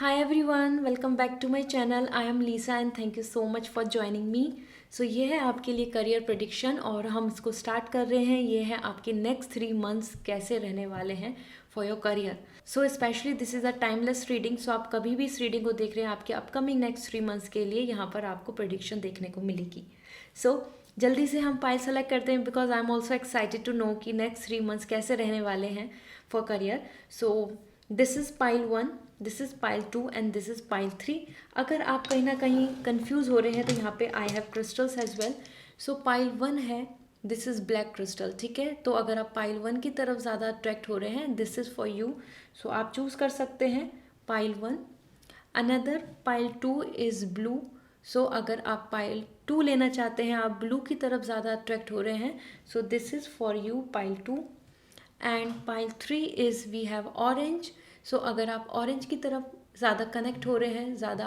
Hi everyone, welcome back to my channel. I am Lisa and thank you so much for joining me. So ये है आपके लिए career prediction और हम इसको स्टार्ट कर रहे हैं. ये है आपके नेक्स्ट 3 मंथ्स कैसे रहने वाले हैं for your career. So specially this is a timeless reading. So आप कभी भी इस रीडिंग को देख रहे हैं आपके अपकमिंग नेक्स्ट 3 मंथ्स के लिए यहाँ पर आपको प्रेडिक्शन देखने को मिलेगी. सो जल्दी से हम पाइल सेलेक्ट करते हैं because I am also excited to know कि नेक्स्ट 3 मंथ्स कैसे रहने वाले हैं for career. So this is pile 1, this is pile 2 and this is pile 3. अगर आप कहीं ना कहीं कंफ्यूज हो रहे हैं तो यहाँ पे I have crystals as well. So pile 1 है, दिस इज़ ब्लैक क्रिस्टल. ठीक है, तो अगर आप पाइल 1 की तरफ ज़्यादा अट्रैक्ट हो रहे हैं this is for you. So आप चूज़ कर सकते हैं pile 1. Another pile 2 is blue. So अगर आप पाइल 2 लेना चाहते हैं, आप ब्लू की तरफ ज़्यादा अट्रैक्ट हो रहे हैं, so this is for you pile 2. And pile 3 is we have orange. So अगर आप ऑरेंज की तरफ ज़्यादा कनेक्ट हो रहे हैं, ज़्यादा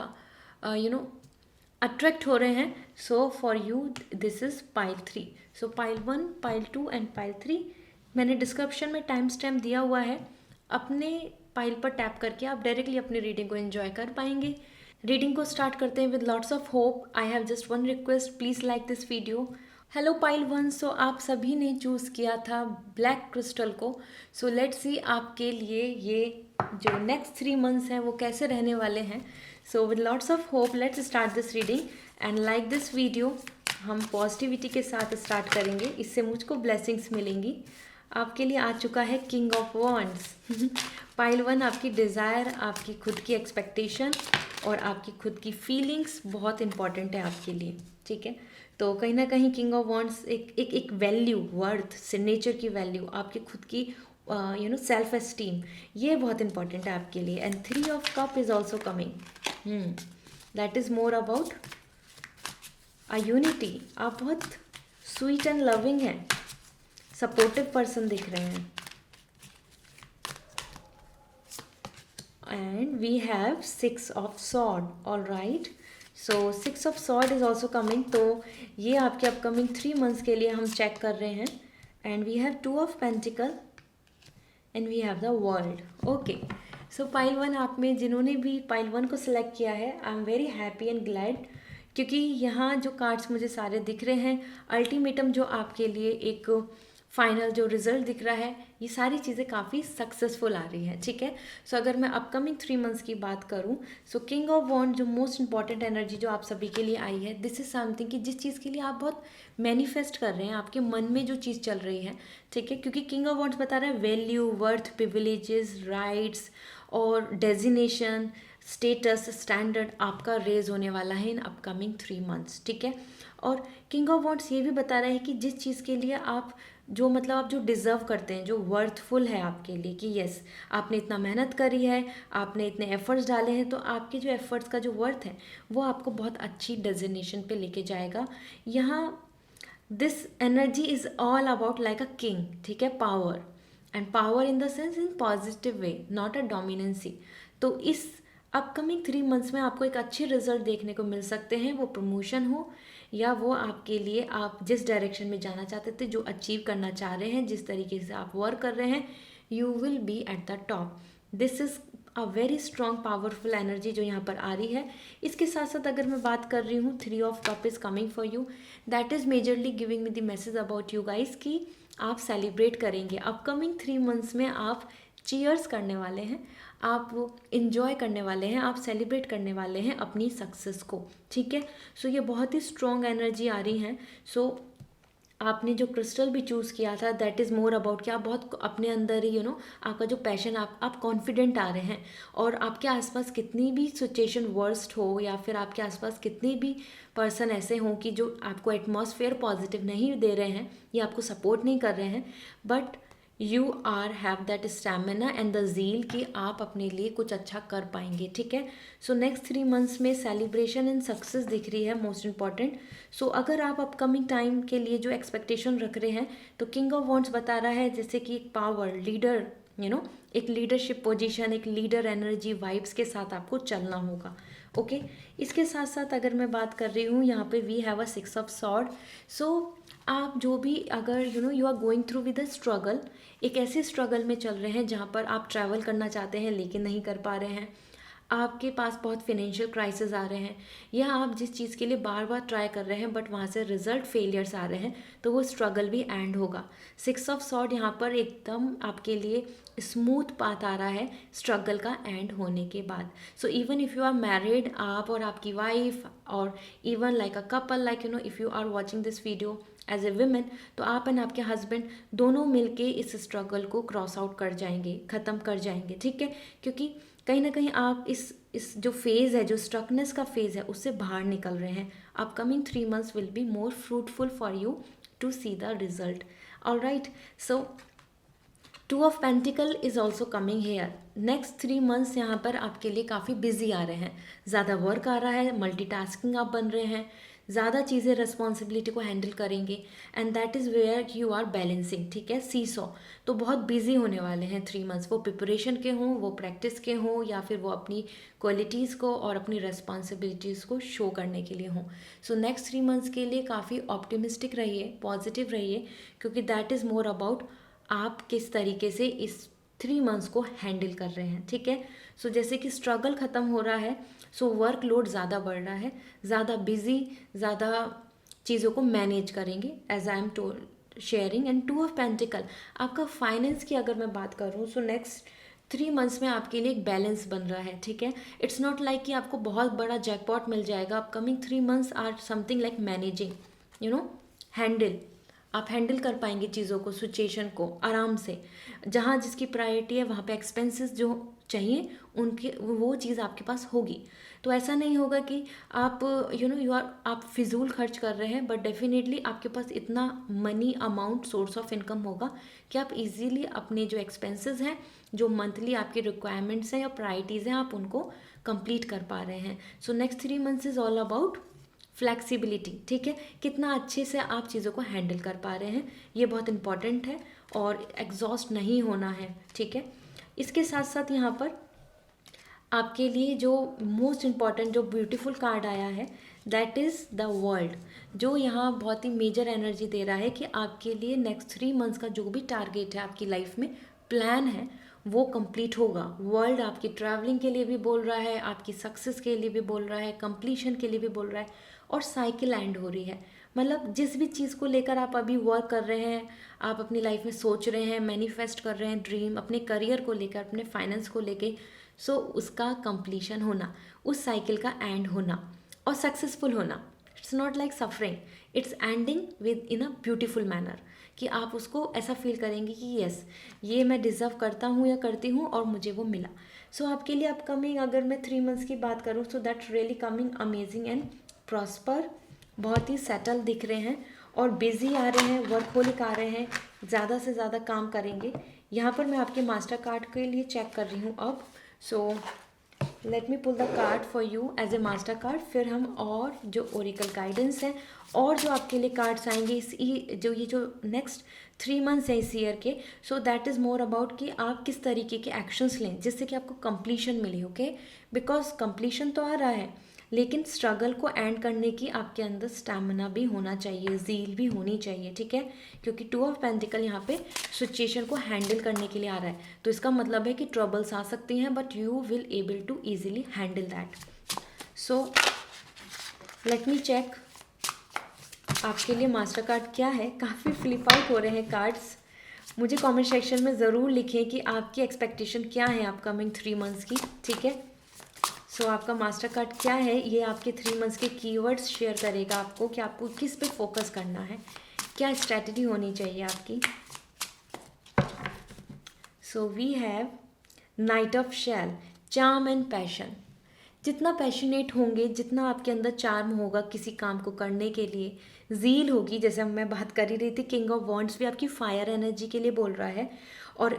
अट्रैक्ट हो रहे हैं, सो for you this is pile 3. So pile 1, pile 2 and pile 3 मैंने डिस्क्रिप्शन में टाइम स्टैम्प दिया हुआ है. अपने पाइल पर टैप करके आप डायरेक्टली अपनी रीडिंग को एंजॉय कर पाएंगे. रीडिंग को स्टार्ट करते हैं with lots of hope. I have just one request, please like this video. Hello pile 1, सो आप सभी ने चूज़ किया था ब्लैक क्रिस्टल को. सो लेट्स सी आपके लिए ये जो नेक्स्ट 3 मंथ्स हैं वो कैसे रहने वाले हैं. So with lots of hope let's start this reading and like this video. हम पॉजिटिविटी के साथ स्टार्ट करेंगे, इससे मुझको ब्लेसिंग्स मिलेंगी. आपके लिए आ चुका है किंग ऑफ वॉन्ड्स. पाइल 1 आपकी डिज़ायर, आपकी खुद की एक्सपेक्टेशन और आपकी खुद की फीलिंग्स बहुत इंपॉर्टेंट है आपके लिए. ठीक है, तो कहीं ना कहीं किंग ऑफ वॉन्ड्स एक वैल्यू, वर्थ, सिग्नेचर की वैल्यू, आपकी खुद की सेल्फ एस्टीम, ये बहुत इंपॉर्टेंट है आपके लिए. And 3 of cup is also coming. That is more about a unity. आप बहुत स्वीट एंड लविंग हैं, सपोर्टिव पर्सन दिख रहे हैं. And we have 6 of sword. All right, so 6 of sword is also coming. तो ये आपके अपकमिंग 3 मंथ्स के लिए हम चेक कर रहे हैं. And we have 2 of pentacle and we have the world. Okay, so pile 1 आप में जिन्होंने भी पाइल 1 को सिलेक्ट किया है, I am very happy and glad, क्योंकि यहाँ जो कार्ड्स मुझे सारे दिख रहे हैं, अल्टीमेटम जो आपके लिए एक फाइनल जो रिजल्ट दिख रहा है, ये सारी चीज़ें काफ़ी सक्सेसफुल आ रही हैं. ठीक है, सो अगर मैं अपकमिंग 3 मंथ्स की बात करूँ, सो किंग ऑफ वॉन्ड जो मोस्ट इंपॉर्टेंट एनर्जी जो आप सभी के लिए आई है, दिस इज़ समथिंग कि जिस चीज़ के लिए आप बहुत मैनिफेस्ट कर रहे हैं, आपके मन में जो चीज़ चल रही है. ठीक है, क्योंकि किंग ऑफ वॉन्ड्स बता रहा है वैल्यू, वर्थ, प्रिविलेजेस, राइट्स और डेजिनेशन, स्टेटस, स्टैंडर्ड आपका रेज होने वाला है इन अपकमिंग 3 मंथ्स. ठीक है, और किंग ऑफ वॉन्ड्स ये भी बता रहा है कि जिस चीज़ के लिए आप आप जो डिज़र्व करते हैं, जो वर्थफुल है आपके लिए, कि यस आपने इतना मेहनत करी है, आपने इतने एफर्ट्स डाले हैं, तो आपके जो एफर्ट्स का जो वर्थ है वो आपको बहुत अच्छी डेजिग्नेशन पे लेके जाएगा. यहाँ this energy is all about like a king. ठीक है, power, and power in the sense in positive way, not a dominancy. तो इस अपकमिंग 3 मंथ्स में आपको एक अच्छे रिजल्ट देखने को मिल सकते हैं, वो प्रमोशन हो या वो आपके लिए आप जिस डायरेक्शन में जाना चाहते थे, जो अचीव करना चाह रहे हैं, जिस तरीके से आप वर्क कर रहे हैं, you will B at the top. This is a very strong powerful energy जो यहाँ पर आ रही है. इसके साथ साथ अगर मैं बात कर रही हूँ 3 of cup is coming for you. That is majorly giving me the message about you guys कि आप सेलिब्रेट करेंगे अपकमिंग 3 मंथ्स में. आप चीयर्स करने वाले हैं, आप इंजॉय करने वाले हैं, आप सेलिब्रेट करने वाले हैं अपनी सक्सेस को. ठीक है, सो ये बहुत ही स्ट्रॉन्ग एनर्जी आ रही हैं. सो आपने जो क्रिस्टल भी चूज़ किया था, दैट इज़ मोर अबाउट कि आप बहुत अपने अंदर ही आपका जो पैशन, आप कॉन्फिडेंट आ रहे हैं. और आपके आसपास कितनी भी सिचुएशन वर्स्ट हो या फिर आपके आसपास कितनी भी पर्सन ऐसे हों कि जो आपको एटमॉस्फेयर पॉजिटिव नहीं दे रहे हैं या आपको सपोर्ट नहीं कर रहे हैं, but you are have that stamina and the zeal कि आप अपने लिए कुछ अच्छा कर पाएंगे. ठीक है, सो नेक्स्ट 3 मंथ्स में सेलिब्रेशन एंड सक्सेस दिख रही है, मोस्ट इंपॉर्टेंट. सो अगर आप अपकमिंग टाइम के लिए जो एक्सपेक्टेशन रख रहे हैं, तो किंग ऑफ वॉन्ड्स बता रहा है जैसे कि एक पावर, लीडर, एक लीडरशिप पोजीशन, एक लीडर एनर्जी वाइब्स के साथ आपको चलना होगा. ओके, इसके साथ साथ अगर मैं बात कर रही हूँ, यहाँ पे we have a 6 of sword. So आप जो भी अगर you are going through with a struggle, एक ऐसे स्ट्रगल में चल रहे हैं जहाँ पर आप ट्रैवल करना चाहते हैं लेकिन नहीं कर पा रहे हैं, आपके पास बहुत फिनेंशियल क्राइसिस आ रहे हैं, या आप जिस चीज़ के लिए बार बार ट्राई कर रहे हैं बट वहाँ से रिजल्ट फेलियर्स आ रहे हैं, तो वो स्ट्रगल भी एंड होगा। 6 ऑफ सॉर्ड यहाँ पर एकदम आपके लिए स्मूथ पाथ आ रहा है स्ट्रगल का एंड होने के बाद। So even if you are married, आप और आपकी वाइफ, और even like a couple, like if you are watching this video as a women, तो आप एंड आपके हस्बैंड दोनों मिलके इस स्ट्रगल को क्रॉस आउट कर जाएंगे, ख़त्म कर जाएंगे, ठीक है। क्योंकि कहीं ना कहीं आप इस जो फेज़ है, जो स्ट्रकनेस का फेज़ है, उससे बाहर निकल रहे हैं। Upcoming 3 months will be more fruitful for you to see the result. All right, so 2 of Pentacle is also coming here. Next 3 months यहाँ पर आपके लिए काफ़ी बिजी आ रहे हैं, ज़्यादा वर्क आ रहा है, मल्टीटास्किंग आप बन रहे हैं, ज़्यादा चीज़ें रिस्पॉन्सिबिलिटी को हैंडल करेंगे, and that is where you are balancing, ठीक है, सीसॉ। तो बहुत बिजी होने वाले हैं 3 months, वो प्रिपरेशन के हों, वो प्रैक्टिस के हों, या फिर वो अपनी क्वालिटीज़ को और अपनी रिस्पॉन्सिबिलिटीज़ को शो करने के लिए हों। सो नेक्स्ट 3 months के लिए काफ़ी ऑप्टिमिस्टिक रहिए, पॉजिटिव रहिए, क्योंकि दैट इज़ मोर अबाउट आप किस तरीके से इस 3 months को हैंडल कर रहे हैं, ठीक है। सो जैसे कि स्ट्रगल ख़त्म हो रहा है, सो वर्कलोड ज़्यादा बढ़ रहा है, ज़्यादा बिजी, ज़्यादा चीज़ों को मैनेज करेंगे, as I am told sharing. And 2 of Pentacle, आपका फाइनेंस की अगर मैं बात करूँ, सो नेक्स्ट 3 months में आपके लिए एक बैलेंस बन रहा है, ठीक है। इट्स नॉट लाइक कि आपको बहुत बड़ा जैकपॉट मिल जाएगा। Upcoming 3 months are something like managing, handle, आप हैंडल कर पाएंगे चीज़ों को, सिचुएशन को आराम से। जहाँ जिसकी प्रायोरिटी है वहाँ पे एक्सपेंसेस जो चाहिए उनकी वो चीज़ आपके पास होगी। तो ऐसा नहीं होगा कि आप आप फिजूल खर्च कर रहे हैं, बट डेफिनेटली आपके पास इतना money amount source of income होगा कि आप इजीली अपने जो एक्सपेंसेस हैं, जो मंथली आपके रिक्वायरमेंट्स हैं या प्रायोरिटीज़ हैं, आप उनको कंप्लीट कर पा रहे हैं। सो next 3 months is all about flexibility, ठीक है, कितना अच्छे से आप चीज़ों को हैंडल कर पा रहे हैं, ये बहुत इंपॉर्टेंट है, और एग्जॉस्ट नहीं होना है, ठीक है। इसके साथ साथ यहाँ पर आपके लिए जो मोस्ट इम्पॉर्टेंट, जो ब्यूटीफुल कार्ड आया है, दैट इज़ द वर्ल्ड, जो यहाँ बहुत ही मेजर एनर्जी दे रहा है कि आपके लिए नेक्स्ट 3 months का जो भी टारगेट है, आपकी लाइफ में प्लान है, वो कंप्लीट होगा। वर्ल्ड आपकी ट्रैवलिंग के लिए भी बोल रहा है, आपकी सक्सेस के लिए भी बोल रहा है, कंप्लीशन के लिए भी बोल रहा है, और साइकिल एंड हो रही है। मतलब जिस भी चीज़ को लेकर आप अभी वर्क कर रहे हैं, आप अपनी लाइफ में सोच रहे हैं, मैनिफेस्ट कर रहे हैं, ड्रीम, अपने करियर को लेकर, अपने फाइनेंस को लेके, सो उसका कंप्लीशन होना, उस साइकिल का एंड होना, और सक्सेसफुल होना। It's not like suffering, it's ending with in a beautiful manner, कि आप उसको ऐसा फील करेंगे कि यस, ये मैं डिज़र्व करता हूँ या करती हूँ, और मुझे वो मिला। सो आपके लिए अपकमिंग अगर मैं 3 months की बात करूँ, so that really coming amazing and prosper, बहुत ही सेटल दिख रहे हैं, और बिजी आ रहे हैं, वर्कहोलिक आ रहे हैं, ज़्यादा से ज़्यादा काम करेंगे। यहाँ पर मैं आपके मास्टर कार्ड के लिए चेक कर रही हूँ अब। So let me pull the card for you as a master card, फिर हम और जो ओरिकल गाइडेंस है और जो आपके लिए कार्ड्स आएंगे ये जो नेक्स्ट 3 months है इस ईयर के, so that is more about कि आप किस तरीके के एक्शंस लें जिससे कि आपको कंप्लीशन मिले, ओके। बिकॉज कंप्लीशन तो आ रहा है, लेकिन स्ट्रगल को एंड करने की आपके अंदर स्टैमिना भी होना चाहिए, ज़ील भी होनी चाहिए, ठीक है। क्योंकि 2 of Pentacle यहाँ पे सिचुएशन को हैंडल करने के लिए आ रहा है, तो इसका मतलब है कि ट्रबल्स आ सकती हैं, but you will able to easily handle that. So let me check आपके लिए मास्टर कार्ड क्या है। काफ़ी फ्लिप आउट हो रहे हैं कार्ड्स। मुझे कमेंट सेक्शन में ज़रूर लिखें कि आपकी एक्सपेक्टेशन क्या है अपकमिंग 3 months की, ठीक है। सो आपका मास्टर कार्ड क्या है, ये आपके 3 months के कीवर्ड्स शेयर करेगा आपको कि आपको किस पे फोकस करना है, क्या स्ट्रैटेजी होनी चाहिए आपकी। So we have knight of shell, charm and passion. जितना पैशनेट होंगे, जितना आपके अंदर चार्म होगा किसी काम को करने के लिए, ज़ील होगी, जैसे मैं बात कर ही रही थी, किंग ऑफ वॉन्ड्स भी आपकी फायर एनर्जी के लिए बोल रहा है, और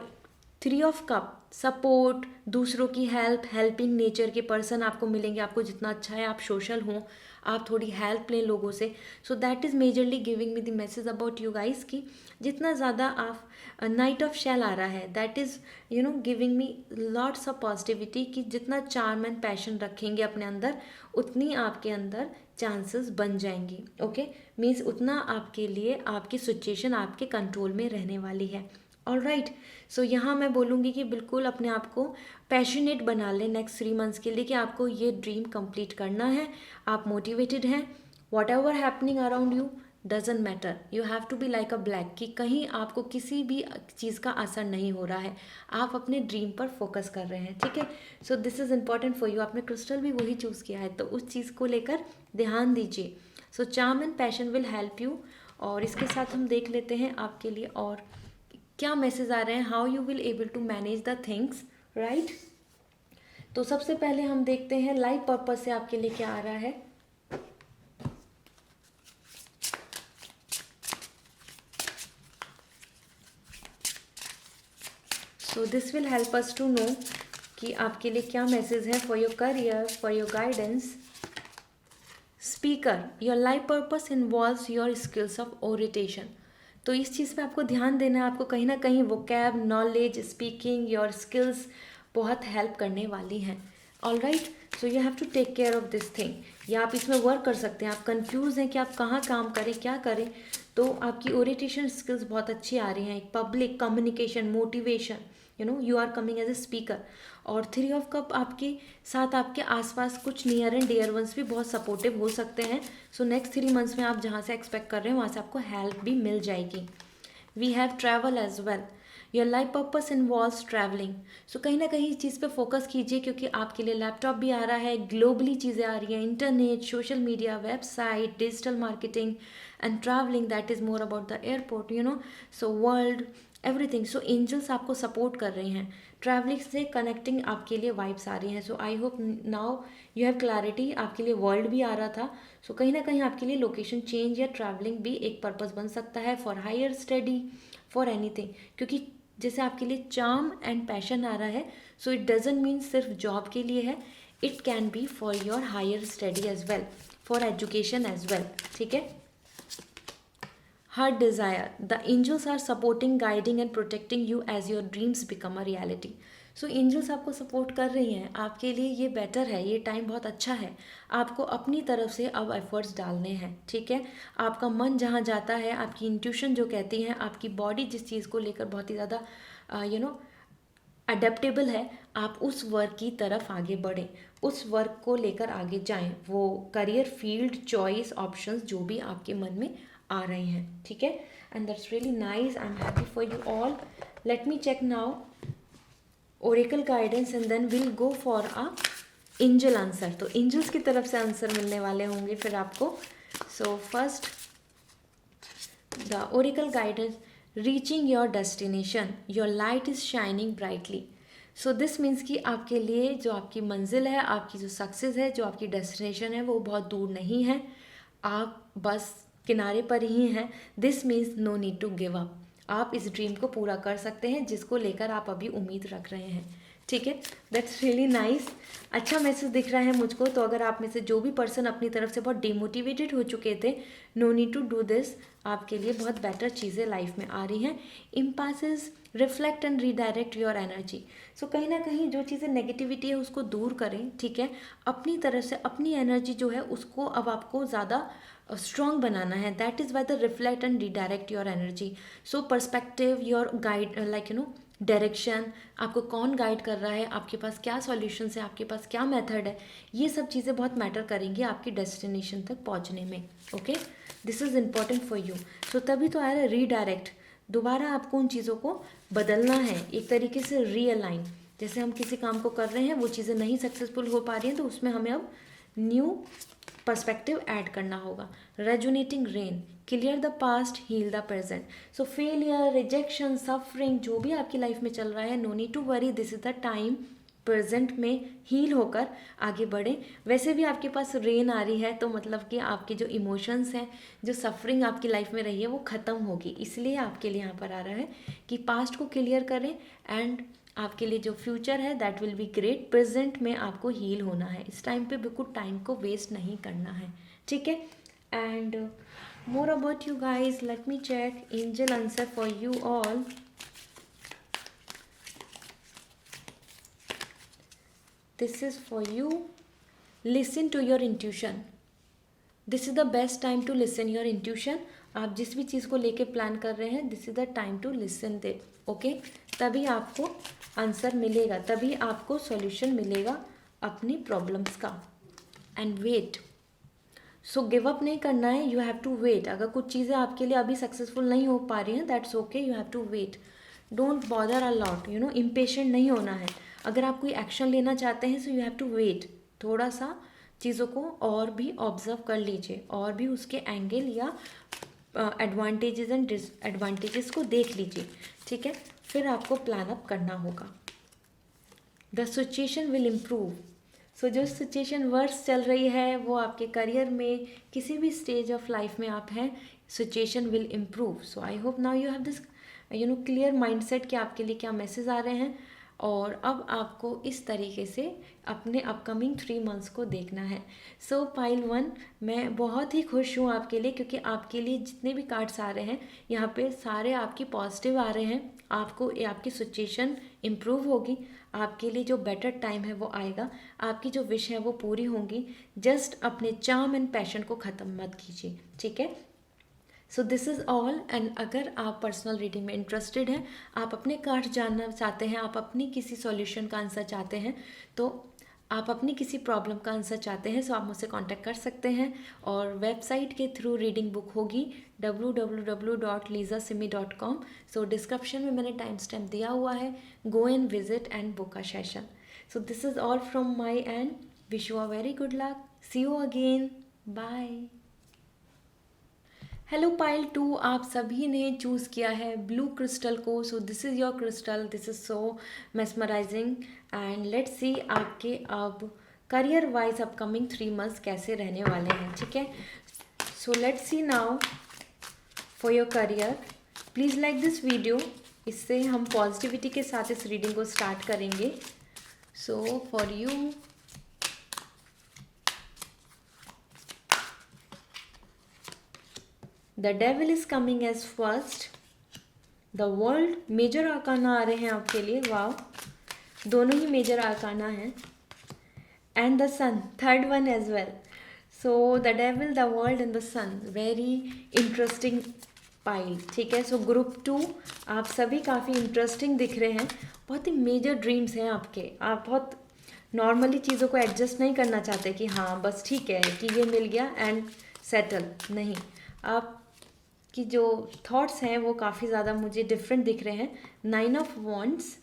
3 of Cup सपोर्ट, दूसरों की हेल्प, हेल्पिंग नेचर के पर्सन आपको मिलेंगे। आपको जितना अच्छा है आप सोशल हों, आप थोड़ी हेल्प लें लोगों से। So that is majorly giving me the message about you guys कि जितना ज़्यादा आप, नाइट ऑफ शेल आ रहा है, that is giving me lots of positivity, कि जितना चार्म एंड पैशन रखेंगे अपने अंदर, उतनी आपके अंदर चांसेस बन जाएंगी, ओके। मीन्स उतना आपके लिए आपकी सिचुएशन आपके कंट्रोल में रहने वाली है। All right. सो यहाँ मैं बोलूँगी कि बिल्कुल अपने आप को पैशनेट बना लें नेक्स्ट 3 मंथ्स के लिए कि आपको ये ड्रीम कंप्लीट करना है। आप मोटिवेटेड हैं, whatever happening around you doesn't matter, you have to be like a black, कि कहीं आपको किसी भी चीज़ का असर नहीं हो रहा है, आप अपने ड्रीम पर फोकस कर रहे हैं, ठीक है। So this is important for you. आपने क्रिस्टल भी वही चूज़ किया है, तो उस चीज़ को लेकर ध्यान दीजिए। So charm and passion will help you. और इसके साथ हम देख लेते हैं आपके लिए और क्या मैसेज आ रहे हैं, how you will able to manage the things, right. तो सबसे पहले हम देखते हैं लाइफ पर्पस से आपके लिए क्या आ रहा है। So this will help us to know कि आपके लिए क्या मैसेज है for your career, for your guidance. Speaker, your life purpose involves your skills of orientation. तो इस चीज़ पे आपको ध्यान देना है, आपको कहीं ना कहीं vocab, knowledge, speaking, your skills बहुत हेल्प करने वाली हैं। All right, so you have to take care of this thing. या आप इसमें वर्क कर सकते हैं, आप कंफ्यूज हैं कि आप कहाँ काम करें, क्या करें, तो आपकी ओरिएंटेशन स्किल्स बहुत अच्छी आ रही हैं। Public communication, motivation, you are coming as a speaker. और 3 ऑफ कप आपके साथ आपके आसपास कुछ नियर एंड डियर वंस भी बहुत सपोर्टिव हो सकते हैं। सो नेक्स्ट 3 मंथ्स में आप जहाँ से एक्सपेक्ट कर रहे हैं वहाँ से आपको हेल्प भी मिल जाएगी। We have travel as well, your life purpose involves travelling. So कहीं ना कहीं इस चीज़ पे फोकस कीजिए, क्योंकि आपके लिए लैपटॉप भी आ रहा है, ग्लोबली चीज़ें आ रही हैं, internet, social media, website, digital marketing and travelling, that is more about the airport, so world everything. So angels आपको सपोर्ट कर रहे हैं, ट्रैवलिंग से कनेक्टिंग आपके लिए वाइब्स आ रही हैं। So I hope now you have clarity. आपके लिए वर्ल्ड भी आ रहा था, सो कहीं ना कहीं आपके लिए लोकेशन चेंज या ट्रैवलिंग भी एक पर्पस बन सकता है for higher study, for anything. क्योंकि जैसे आपके लिए चार्म एंड पैशन आ रहा है, सो इट डजेंट मीन सिर्फ जॉब के लिए है, it can be for your higher study as well, for education as well, ठीक है। Heart desire, the angels are supporting, guiding and protecting you as your dreams become a reality. So angels आपको support कर रही हैं, आपके लिए ये better है, ये टाइम बहुत अच्छा है। आपको अपनी तरफ से अब एफर्ट्स डालने हैं, ठीक है। आपका मन जहाँ जाता है, आपकी इंट्यूशन जो कहती है, आपकी बॉडी जिस चीज़ को लेकर बहुत ही ज़्यादा अडेप्टेबल है, आप उस वर्क की तरफ आगे बढ़ें, उस वर्क को लेकर आगे जाएं। वो करियर फील्ड, चॉइस, ऑप्शंस जो भी आपके मन में आ रहे हैं, ठीक है। And that's really nice, I am happy for you all. Let me check now oracle guidance and then will go for a angel answer. तो एंजल्स की तरफ से आंसर मिलने वाले होंगे फिर आपको। So first the oracle guidance, reaching your destination, your light is shining brightly. So this means कि आपके लिए जो आपकी मंजिल है, आपकी जो सक्सेस है, जो आपकी डेस्टिनेशन है, वो बहुत दूर नहीं है, आप बस किनारे पर ही हैं। This means no need to give up, आप इस ड्रीम को पूरा कर सकते हैं जिसको लेकर आप अभी उम्मीद रख रहे हैं, ठीक है। दैट्स रियली नाइस, अच्छा मैसेज दिख रहा है मुझको। तो अगर आप में से जो भी पर्सन अपनी तरफ से बहुत डिमोटिवेटेड हो चुके थे, no need to do this, आपके लिए बहुत बेटर चीज़ें लाइफ में आ रही हैं। Impasses, reflect and redirect your energy. So कहीं ना कहीं जो चीज़ें नेगेटिविटी है उसको दूर करें, ठीक है। अपनी तरफ से अपनी एनर्जी जो है उसको अब आपको ज़्यादा स्ट्रॉन्ग बनाना है, that is why the reflect and redirect your energy. So perspective, your guide, like direction, आपको कौन गाइड कर रहा है, आपके पास क्या सॉल्यूशंस है, आपके पास क्या मेथड है, ये सब चीज़ें बहुत मैटर करेंगी आपकी डेस्टिनेशन तक पहुंचने में, okay. This is important for you. So तभी तो आ रहा है रीडायरेक्ट, दोबारा आपको उन चीज़ों को बदलना है, एक तरीके से रीअलाइन। जैसे हम किसी काम को कर रहे हैं, वो चीज़ें नहीं सक्सेसफुल हो पा रही हैं, तो उसमें हमें अब न्यू पर्सपेक्टिव ऐड करना होगा। Resonating rain, clear the past, heal the present. So failure, rejection, suffering जो भी आपकी लाइफ में चल रहा है, no need to worry, this is the time present में हील होकर आगे बढ़े। वैसे भी आपके पास रेन आ रही है, तो मतलब कि आपके जो इमोशंस हैं, जो सफरिंग आपकी लाइफ में रही है, वो ख़त्म होगी। इसलिए आपके लिए यहाँ पर आ रहा है कि पास्ट को क्लियर करें एंड आपके लिए जो फ्यूचर है that will be great. Present में आपको हील होना है, इस टाइम पे बिल्कुल टाइम को वेस्ट नहीं करना है, ठीक है। And more about you guys, let me check angel answer for you all. This is for you, listen to your intuition, this is the best time to listen your intuition. आप जिस भी चीज़ को लेके प्लान कर रहे हैं, this is the time to listen it, okay. तभी आपको आंसर मिलेगा, तभी आपको सॉल्यूशन मिलेगा अपनी प्रॉब्लम्स का। And wait, so give up नहीं करना है, यू हैव टू वेट। अगर कुछ चीज़ें आपके लिए अभी सक्सेसफुल नहीं हो पा रही हैं, that's okay, you have to wait. Don't bother a lot, you know, impatient नहीं होना है। अगर आप कोई एक्शन लेना चाहते हैं, so you have to wait. थोड़ा सा चीज़ों को और भी ऑब्जर्व कर लीजिए, और भी उसके एंगल या एडवांटेजेस एंड डिसएडवांटेजेस को देख लीजिए, ठीक है। फिर आपको प्लान अप करना होगा। द सिचुएशन विल इम्प्रूव, सो जो सिचुएशन वर्स चल रही है वो आपके करियर में, किसी भी स्टेज ऑफ लाइफ में आप हैं, situation will improve. So I hope now you have this clear mindset कि आपके लिए क्या मैसेज आ रहे हैं। और अब आपको इस तरीके से अपने अपकमिंग 3 मंथ्स को देखना है। सो पाइल 1, मैं बहुत ही खुश हूँ आपके लिए, क्योंकि आपके लिए जितने भी कार्ड्स आ रहे हैं यहाँ पे सारे आपकी पॉजिटिव आ रहे हैं। आपको आपकी सिचुएशन इम्प्रूव होगी, आपके लिए जो बेटर टाइम है वो आएगा, आपकी जो विश है वो पूरी होंगी। जस्ट अपने चार्म एंड पैशन को ख़त्म मत कीजिए, ठीक है। So this is all. And अगर आप पर्सनल रीडिंग में इंटरेस्टेड हैं, आप अपने कार्ड्स जानना चाहते हैं, आप अपनी किसी सॉल्यूशन का आंसर चाहते हैं, तो आप अपनी किसी प्रॉब्लम का आंसर चाहते हैं, सो आप मुझसे कांटेक्ट कर सकते हैं। और वेबसाइट के थ्रू रीडिंग बुक होगी www.lizasimi.com। सो डिस्क्रिप्शन में मैंने टाइम स्टैम्प दिया हुआ है, go and visit and book a session. So this is all from my end, wish you a very good luck, see you again, bye. Hello pile 2, आप सभी ने choose किया है ब्लू क्रिस्टल को। सो this is your crystal, this is so mesmerising. And let's see आपके अब career wise upcoming 3 months कैसे रहने वाले हैं, ठीक है। So let's see now for your career. Please like this video, इससे हम पॉजिटिविटी के साथ इस रीडिंग को स्टार्ट करेंगे। So for you, the devil is coming as first, the world, major arcana आ रहे हैं आपके लिए, वाव, दोनों ही मेजर आर्काना हैं। And the sun, third one as well. So the devil, the world and the sun, very interesting pile, ठीक है। So group 2, आप सभी काफ़ी इंटरेस्टिंग दिख रहे हैं, बहुत ही मेजर ड्रीम्स हैं आपके। आप बहुत नॉर्मली चीज़ों को एडजस्ट नहीं करना चाहते कि हाँ बस ठीक है कि ये मिल गया एंड सेटल, नहीं। आप कि जो थॉट्स हैं वो काफ़ी ज़्यादा मुझे डिफरेंट दिख रहे हैं। 9 of wands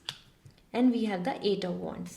and we have the 8 of wands,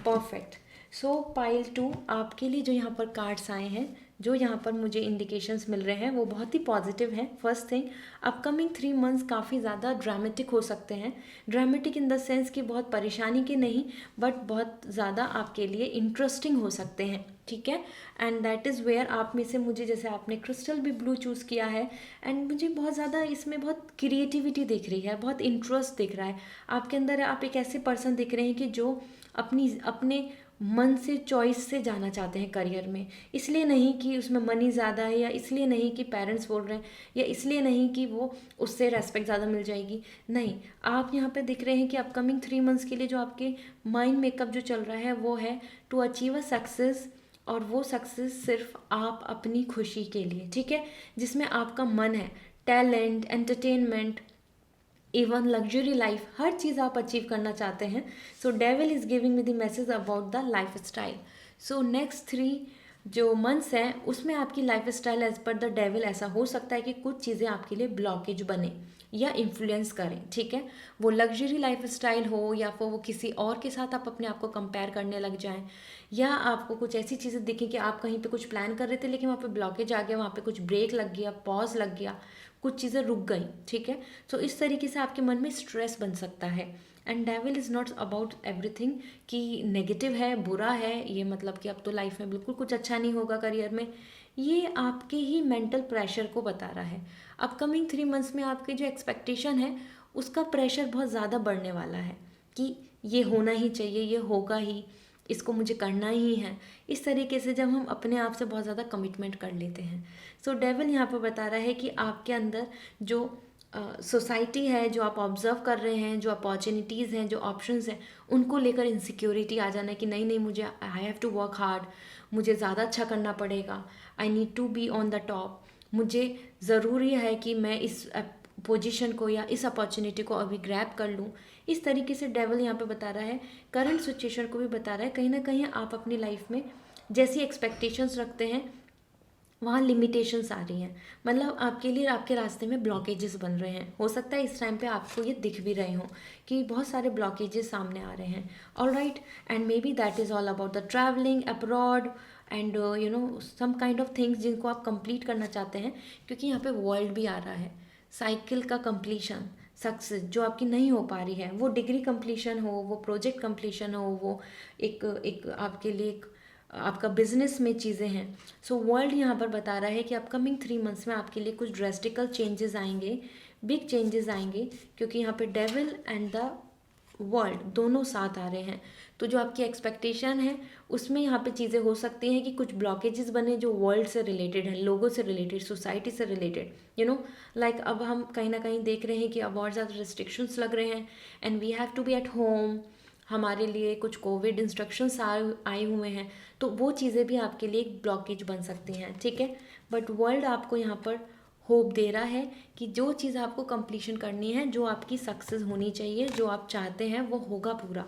perfect. So pile 2, आपके लिए जो यहाँ पर कार्ड्स आए हैं, जो यहाँ पर मुझे इंडिकेशंस मिल रहे हैं वो बहुत ही पॉजिटिव हैं। फर्स्ट थिंग, अपकमिंग 3 मंथ्स काफ़ी ज़्यादा ड्रामेटिक हो सकते हैं। ड्रामेटिक इन द सेंस कि बहुत परेशानी के नहीं, बट बहुत ज़्यादा आपके लिए इंटरेस्टिंग हो सकते हैं, ठीक है। एंड दैट इज़ वेयर आप में से मुझे, जैसे आपने क्रिस्टल भी ब्लू चूज़ किया है, एंड मुझे बहुत ज़्यादा इसमें बहुत क्रिएटिविटी दिख रही है, बहुत इंटरेस्ट दिख रहा है आपके अंदर। आप एक ऐसे पर्सन दिख रहे हैं कि जो अपने मन से, चॉइस से जाना चाहते हैं करियर में। इसलिए नहीं कि उसमें मनी ज़्यादा है, या इसलिए नहीं कि पेरेंट्स बोल रहे हैं, या इसलिए नहीं कि वो उससे रेस्पेक्ट ज़्यादा मिल जाएगी, नहीं। आप यहाँ पे दिख रहे हैं कि अपकमिंग 3 मंथ्स के लिए जो आपके माइंड मेकअप जो चल रहा है वो है टू अचीव अ सक्सेस, और वो सक्सेस सिर्फ आप अपनी खुशी के लिए, ठीक है, जिसमें आपका मन है। Talent, entertainment, even luxury life, हर चीज़ आप अचीव करना चाहते हैं। So devil is giving me the message about the lifestyle. So next 3 जो मंथ्स हैं उसमें आपकी लाइफ स्टाइल एज पर द डेविल ऐसा हो सकता है कि कुछ चीज़ें आपके लिए ब्लॉकेज बने या इन्फ्लुएंस करें, ठीक है। वो लग्जरी लाइफ स्टाइल हो, या फिर वो किसी और के साथ आप अपने आप को कंपेयर करने लग जाएं, या आपको कुछ ऐसी चीज़ें दिखें कि आप कहीं पे कुछ प्लान कर रहे थे लेकिन वहाँ पे ब्लॉकेज आ गया, वहाँ पे कुछ ब्रेक लग गया, पॉज लग गया, कुछ चीज़ें रुक गई, ठीक है। तो इस तरीके से आपके मन में स्ट्रेस बन सकता है। And devil is not about everything कि नेगेटिव है, बुरा है, ये मतलब कि अब तो लाइफ में बिल्कुल कुछ अच्छा नहीं होगा करियर में। ये आपके ही मेंटल प्रेशर को बता रहा है। अपकमिंग 3 मंथ्स में आपके जो एक्सपेक्टेशन है उसका प्रेशर बहुत ज़्यादा बढ़ने वाला है कि ये होना ही चाहिए, ये होगा ही, इसको मुझे करना ही है। इस तरीके से जब हम अपने आप से बहुत ज़्यादा कमिटमेंट कर लेते हैं। सो डेविल यहाँ पर बता रहा है कि आपके अंदर जो सोसाइटी है, जो आप ऑब्जर्व कर रहे हैं, जो अपॉर्चुनिटीज़ हैं, जो ऑप्शंस हैं, उनको लेकर इनसिक्योरिटी आ जाना है कि नहीं नहीं, मुझे I have to work hard, मुझे ज़्यादा अच्छा करना पड़ेगा, I need to be on the top, मुझे ज़रूरी है कि मैं इस पोजीशन को या इस अपॉर्चुनिटी को अभी ग्रैब कर लूँ। इस तरीके से डेविल यहाँ पे बता रहा है, करंट सिचुएशन को भी बता रहा है। कहीं ना कहीं आप अपनी लाइफ में जैसी एक्सपेक्टेशंस रखते हैं वहाँ लिमिटेशंस आ रही हैं, मतलब आपके लिए आपके रास्ते में ब्लॉकेजेस बन रहे हैं। हो सकता है इस टाइम पे आपको ये दिख भी रहे हों कि बहुत सारे ब्लॉकेजेस सामने आ रहे हैं। All right, and maybe that is all about the travelling abroad and you know some kind of things जिनको आप कंप्लीट करना चाहते हैं, क्योंकि यहाँ पे वर्ल्ड भी आ रहा है, साइकिल का कंप्लीशन, सक्सेस जो आपकी नहीं हो पा रही है, वो डिग्री कंप्लीशन हो, वो प्रोजेक्ट कंप्लीशन हो, वो एक एक आपके लिए एक आपका बिजनेस में चीज़ें हैं। सो वर्ल्ड यहाँ पर बता रहा है कि अपकमिंग 3 मंथ्स में आपके लिए कुछ ड्रेस्टिकल चेंजेस आएंगे, बिग चेंजेस आएंगे, क्योंकि यहाँ पे डेविल एंड द वर्ल्ड दोनों साथ आ रहे हैं। तो जो आपकी एक्सपेक्टेशन है उसमें यहाँ पे चीज़ें हो सकती हैं कि कुछ ब्लॉकेजेस बने जो वर्ल्ड से रिलेटेड हैं, लोगों से रिलेटेड, सोसाइटी से रिलेटेड, यू नो लाइक अब हम कहीं ना कहीं देख रहे हैं कि अब और ज़्यादा रिस्ट्रिक्शंस लग रहे हैं and we have to be at home. हमारे लिए कुछ कोविड इंस्ट्रक्शंस आए हुए हैं, तो वो चीज़ें भी आपके लिए एक ब्लॉकेज बन सकती हैं, ठीक है। बट वर्ल्ड आपको यहाँ पर होप दे रहा है कि जो चीज़ आपको कंप्लीशन करनी है, जो आपकी सक्सेस होनी चाहिए, जो आप चाहते हैं वो होगा पूरा।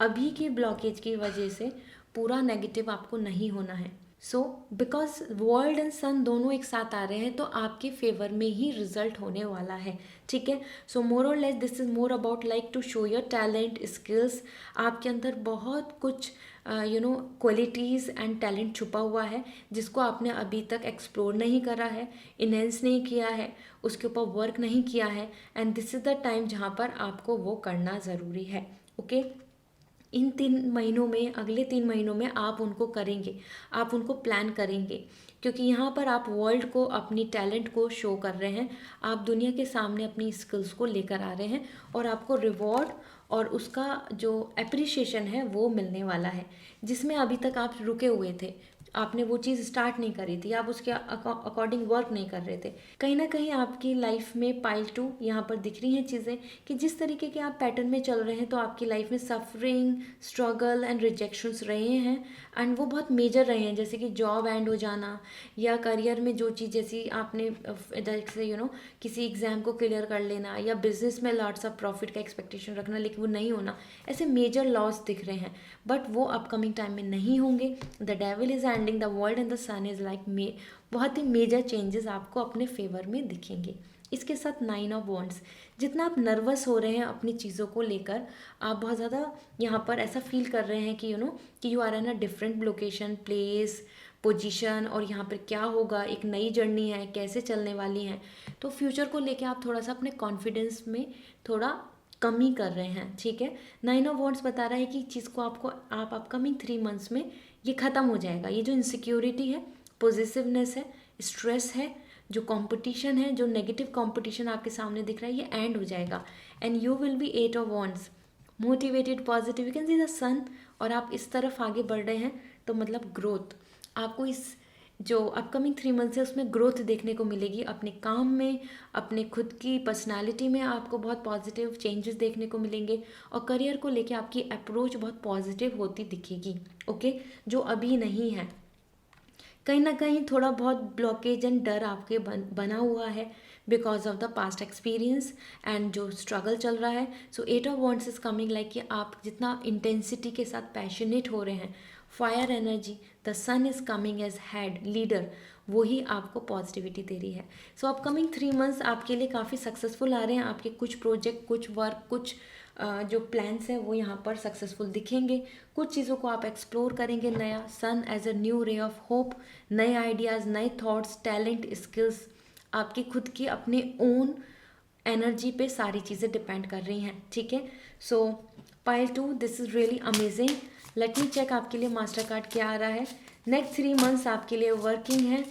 अभी के ब्लॉकेज की वजह से पूरा नेगेटिव आपको नहीं होना है। सो बिकॉज वर्ल्ड एंड सन दोनों एक साथ आ रहे हैं तो आपके फेवर में ही रिजल्ट होने वाला है, ठीक है। सो मोर और less this is more about like to show your talent skills. आपके अंदर बहुत कुछ you know qualities and talent छुपा हुआ है जिसको आपने अभी तक एक्सप्लोर नहीं करा है, इनहेंस नहीं किया है, उसके ऊपर वर्क नहीं किया है, and this is the time जहाँ पर आपको वो करना ज़रूरी है, ओके। इन 3 महीनों में, अगले 3 महीनों में आप उनको करेंगे, आप उनको प्लान करेंगे, क्योंकि यहाँ पर आप वर्ल्ड को अपनी टैलेंट को शो कर रहे हैं, आप दुनिया के सामने अपनी स्किल्स को लेकर आ रहे हैं और आपको रिवॉर्ड और उसका जो एप्रिसिएशन है वो मिलने वाला है, जिसमें अभी तक आप रुके हुए थे, आपने वो चीज़ स्टार्ट नहीं करी थी, आप उसके अकॉर्डिंग वर्क नहीं कर रहे थे। कहीं ना कहीं आपकी लाइफ में पाइल 2 यहाँ पर दिख रही हैं चीज़ें कि जिस तरीके के आप पैटर्न में चल रहे हैं तो आपकी लाइफ में सफरिंग, स्ट्रगल एंड रिजेक्शंस रहे हैं एंड वो बहुत मेजर रहे हैं, जैसे कि जॉब एंड हो जाना या करियर में जो चीज़ जैसी आपने जैसे यू नो किसी एग्ज़ाम को क्लियर कर लेना या बिजनेस में लॉट्स ऑफ प्रॉफिट का एक्सपेक्टेशन रखना लेकिन वो नहीं होना, ऐसे मेजर लॉस दिख रहे हैं, बट वो अपकमिंग टाइम में नहीं होंगे। The devil is ending the world and the sun is like बहुत ही मेजर चेंजेस आपको अपने फेवर में दिखेंगे। इसके साथ 9 ऑफ वॉन्ड्स, जितना आप नर्वस हो रहे हैं अपनी चीज़ों को लेकर, आप बहुत ज़्यादा यहाँ पर ऐसा फील कर रहे हैं कि यू नो कि you are in a different location, place, position, और यहाँ पर क्या होगा, एक नई जर्नी है, कैसे चलने वाली हैं, तो फ्यूचर को लेके आप थोड़ा सा अपने कॉन्फिडेंस में थोड़ा कमी कर रहे हैं, ठीक है। 9 ऑफ वॉन्ड्स बता रहा है कि चीज़ को आपको आप अपकमिंग 3 मंथ्स में ये ख़त्म हो जाएगा, ये जो इनसिक्योरिटी है, पॉजिटिवनेस है, स्ट्रेस है, जो कंपटीशन है, जो नेगेटिव कंपटीशन आपके सामने दिख रहा है, ये एंड हो जाएगा and you will be 8 of wands, motivated, positive, you can see the sun, और आप इस तरफ आगे बढ़ रहे हैं तो मतलब ग्रोथ, आपको इस जो अपकमिंग 3 मंथ्स है उसमें ग्रोथ देखने को मिलेगी, अपने काम में, अपने खुद की पर्सनालिटी में आपको बहुत पॉजिटिव चेंजेस देखने को मिलेंगे और करियर को लेके आपकी अप्रोच बहुत पॉजिटिव होती दिखेगी, ओके, जो अभी नहीं है। कहीं ना कहीं थोड़ा बहुत ब्लॉकेज एंड डर आपके बना हुआ है because of the past experience and जो स्ट्रगल चल रहा है। सो 8 of wands is coming like कि आप जितना इंटेंसिटी के साथ पैशनेट हो रहे हैं, fire energy, the sun is coming as head leader, वही आपको पॉजिटिविटी दे रही है। सो अपकमिंग 3 मंथ्स आपके लिए काफ़ी सक्सेसफुल आ रहे हैं, आपके कुछ प्रोजेक्ट, कुछ वर्क, कुछ जो प्लान्स हैं वो यहाँ पर सक्सेसफुल दिखेंगे, कुछ चीज़ों को आप एक्सप्लोर करेंगे नया, sun as a new ray of hope, नए आइडियाज़, नए थॉट्स, टैलेंट, स्किल्स, आपकी खुद की अपने ओन एनर्जी पे सारी चीज़ें डिपेंड कर रही हैं, ठीक है। So pile 2, this is really amazing. Let me check आपके लिए मास्टर कार्ड क्या आ रहा है। नेक्स्ट 3 मंथ्स आपके लिए वर्किंग है,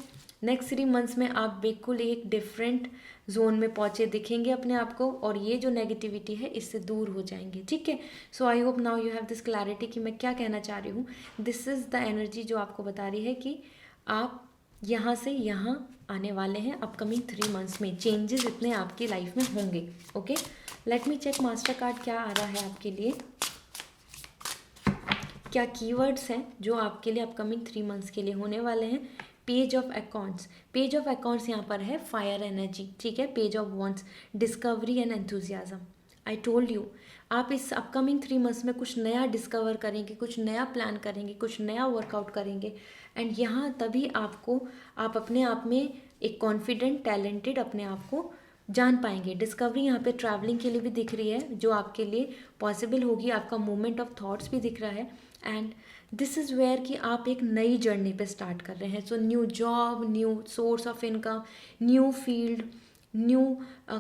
नेक्स्ट 3 मंथ्स में आप बिल्कुल एक डिफरेंट जोन में पहुँचे दिखेंगे अपने आप को और ये जो नेगेटिविटी है इससे दूर हो जाएंगे, ठीक है। So I hope now you have this clarity कि मैं क्या कहना चाह रही हूँ। दिस इज़ द एनर्जी जो आपको बता रही है कि आप यहाँ से यहाँ आने वाले हैं अपकमिंग 3 मंथ्स में, चेंजेस इतने आपकी लाइफ में होंगे, okay. Let me check master card क्या आ रहा है आपके लिए, क्या कीवर्ड्स हैं जो आपके लिए अपकमिंग 3 मंथ्स के लिए होने वाले हैं। Page of accounts, page of accounts यहाँ पर है फायर एनर्जी, ठीक है। Page of wants discovery and enthusiasm. I told you, आप इस अपकमिंग 3 मंथ्स में कुछ नया डिस्कवर करेंगे, कुछ नया प्लान करेंगे, कुछ नया वर्कआउट करेंगे, एंड यहाँ तभी आपको, आप अपने आप में एक कॉन्फिडेंट, टैलेंटेड अपने आप को जान पाएंगे। डिस्कवरी यहाँ पे ट्रैवलिंग के लिए भी दिख रही है, जो आपके लिए पॉसिबल होगी। आपका मूवमेंट ऑफ थॉट्स भी दिख रहा है, एंड दिस इज़ वेयर कि आप एक नई जर्नी पे स्टार्ट कर रहे हैं। So new job, new source of income, new field, new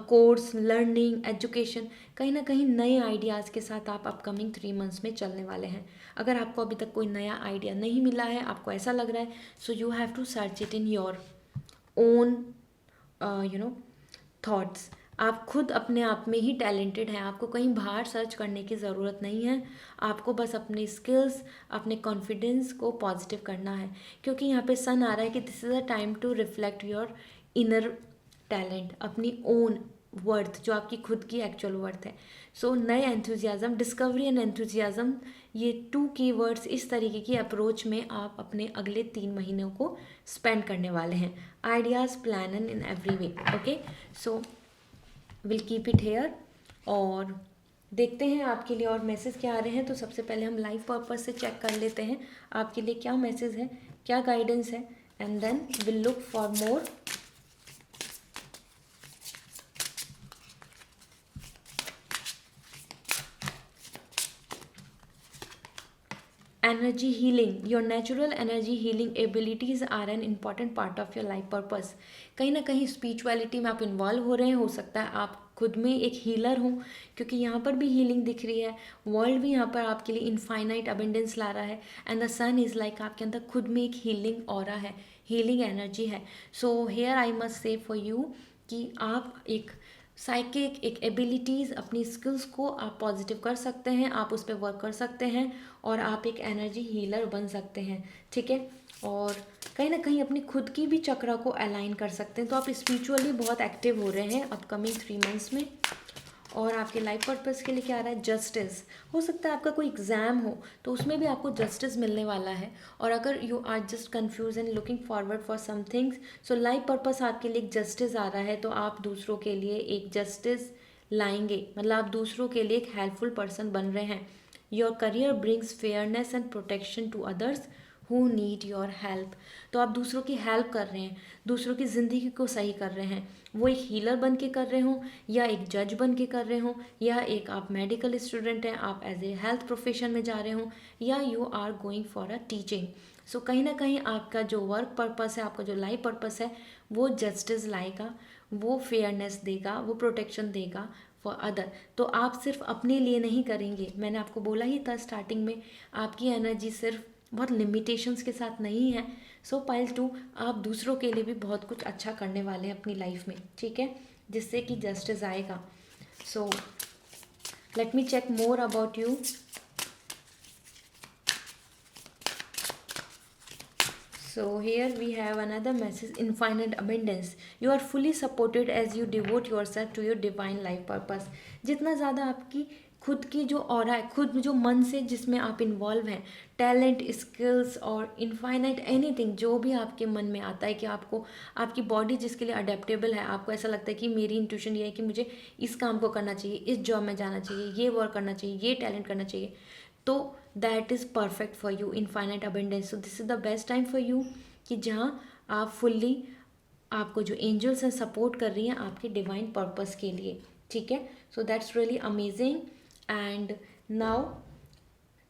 course, learning, education, कहीं ना कहीं नए आइडियाज़ के साथ आप अपकमिंग 3 मंथ्स में चलने वाले हैं। अगर आपको अभी तक कोई नया आइडिया नहीं मिला है, आपको ऐसा लग रहा है, so you have to search it in your own thoughts. आप खुद अपने आप में ही टैलेंटेड हैं, आपको कहीं बाहर सर्च करने की ज़रूरत नहीं है। आपको बस अपने स्किल्स, अपने कॉन्फिडेंस को पॉजिटिव करना है, क्योंकि यहाँ पे सन आ रहा है कि this is a time to reflect your inner talent, अपनी ओन वर्थ, जो आपकी खुद की एक्चुअल वर्थ है। सो नए एंथुजियाज़म, डिस्कवरी एंड एंथुजियाज़म, ये 2 कीवर्ड्स, इस तरीके की अप्रोच में आप अपने अगले 3 महीनों को स्पेंड करने वाले हैं। Ideas, plan and in every way, okay. So will keep it here, और देखते हैं आपके लिए और मैसेज क्या आ रहे हैं। तो सबसे पहले हम लाइफ पर्पस से चेक कर लेते हैं आपके लिए क्या मैसेज है, क्या गाइडेंस है, and then will look for more. Energy healing, your natural energy healing abilities are an important part of your life purpose. कहीं ना कहीं स्पिरिचुअलिटी में आप इन्वॉल्व हो रहे हैं, हो सकता है आप खुद में एक हीलर हो, क्योंकि यहाँ पर भी हीलिंग दिख रही है। वर्ल्ड भी यहाँ पर आपके लिए इनफाइनाइट अबेंडेंस ला रहा है, and the sun is like आपके अंदर खुद में एक हीलिंग ऑरा है, हीलिंग एनर्जी है। So here I must say for you कि आप एक साइकिक, एक एबिलिटीज़, अपनी स्किल्स को आप पॉजिटिव कर सकते हैं, आप उस पर वर्क कर सकते हैं, और आप एक एनर्जी हीलर बन सकते हैं, ठीक है। और कहीं ना कहीं अपनी खुद की भी चक्रा को अलाइन कर सकते हैं। तो आप स्पिरिचुअली बहुत एक्टिव हो रहे हैं अपकमिंग 3 मंथ्स में। और आपके लाइफ पर्पस के लिए क्या आ रहा है, जस्टिस। हो सकता है आपका कोई एग्ज़ाम हो, तो उसमें भी आपको जस्टिस मिलने वाला है। और अगर you are just confuse and looking forward for some things, so life purpose आपके लिए एक जस्टिस आ रहा है, तो आप दूसरों के लिए एक जस्टिस लाएंगे, मतलब आप दूसरों के लिए एक हेल्पफुल पर्सन बन रहे हैं। Your career brings fairness and protection to others who need your help. तो आप दूसरों की हेल्प कर रहे हैं, दूसरों की ज़िंदगी को सही कर रहे हैं। वो एक हीलर बन के कर रहे हों, या एक जज बन के कर रहे हों, या एक आप मेडिकल स्टूडेंट हैं, आप एज ए हेल्थ प्रोफेशन में जा रहे हों, या you are going for a teaching. So कहीं ना कहीं आपका जो वर्क पर्पस है, आपका जो लाइफ पर्पस है, वो जस्टिस लाएगा, वो फेयरनेस देगा, वो प्रोटेक्शन देगा फॉर अदर। तो आप सिर्फ अपने लिए नहीं करेंगे, मैंने आपको बोला ही था स्टार्टिंग में, आपकी एनर्जी सिर्फ बहुत लिमिटेशंस के साथ नहीं है। सो पाइल 2, आप दूसरों के लिए भी बहुत कुछ अच्छा करने वाले हैं अपनी लाइफ में, ठीक है, जिससे कि जस्टिस आएगा। So let me check more about you. So here we have another message, infinite abundance. You are fully supported as you devote yourself to your divine life purpose. जितना ज़्यादा आपकी खुद की जो ऑरा है, खुद जो मन से जिसमें आप इन्वॉल्व हैं, टैलेंट, स्किल्स और इनफाइनाइट एनीथिंग, जो भी आपके मन में आता है कि आपको, आपकी बॉडी जिसके लिए अडेप्टेबल है, आपको ऐसा लगता है कि मेरी इंट्यूशन ये है कि मुझे इस काम को करना चाहिए, इस जॉब में जाना चाहिए, ये वर्क करना चाहिए, ये टैलेंट करना चाहिए, तो that is perfect for you, infinite abundance. So this is the best time for you कि जहाँ आप फुल्ली, आपको जो एंजल्स हैं सपोर्ट कर रही हैं आपके डिवाइन पर्पस के लिए, ठीक है। So that's really amazing. And now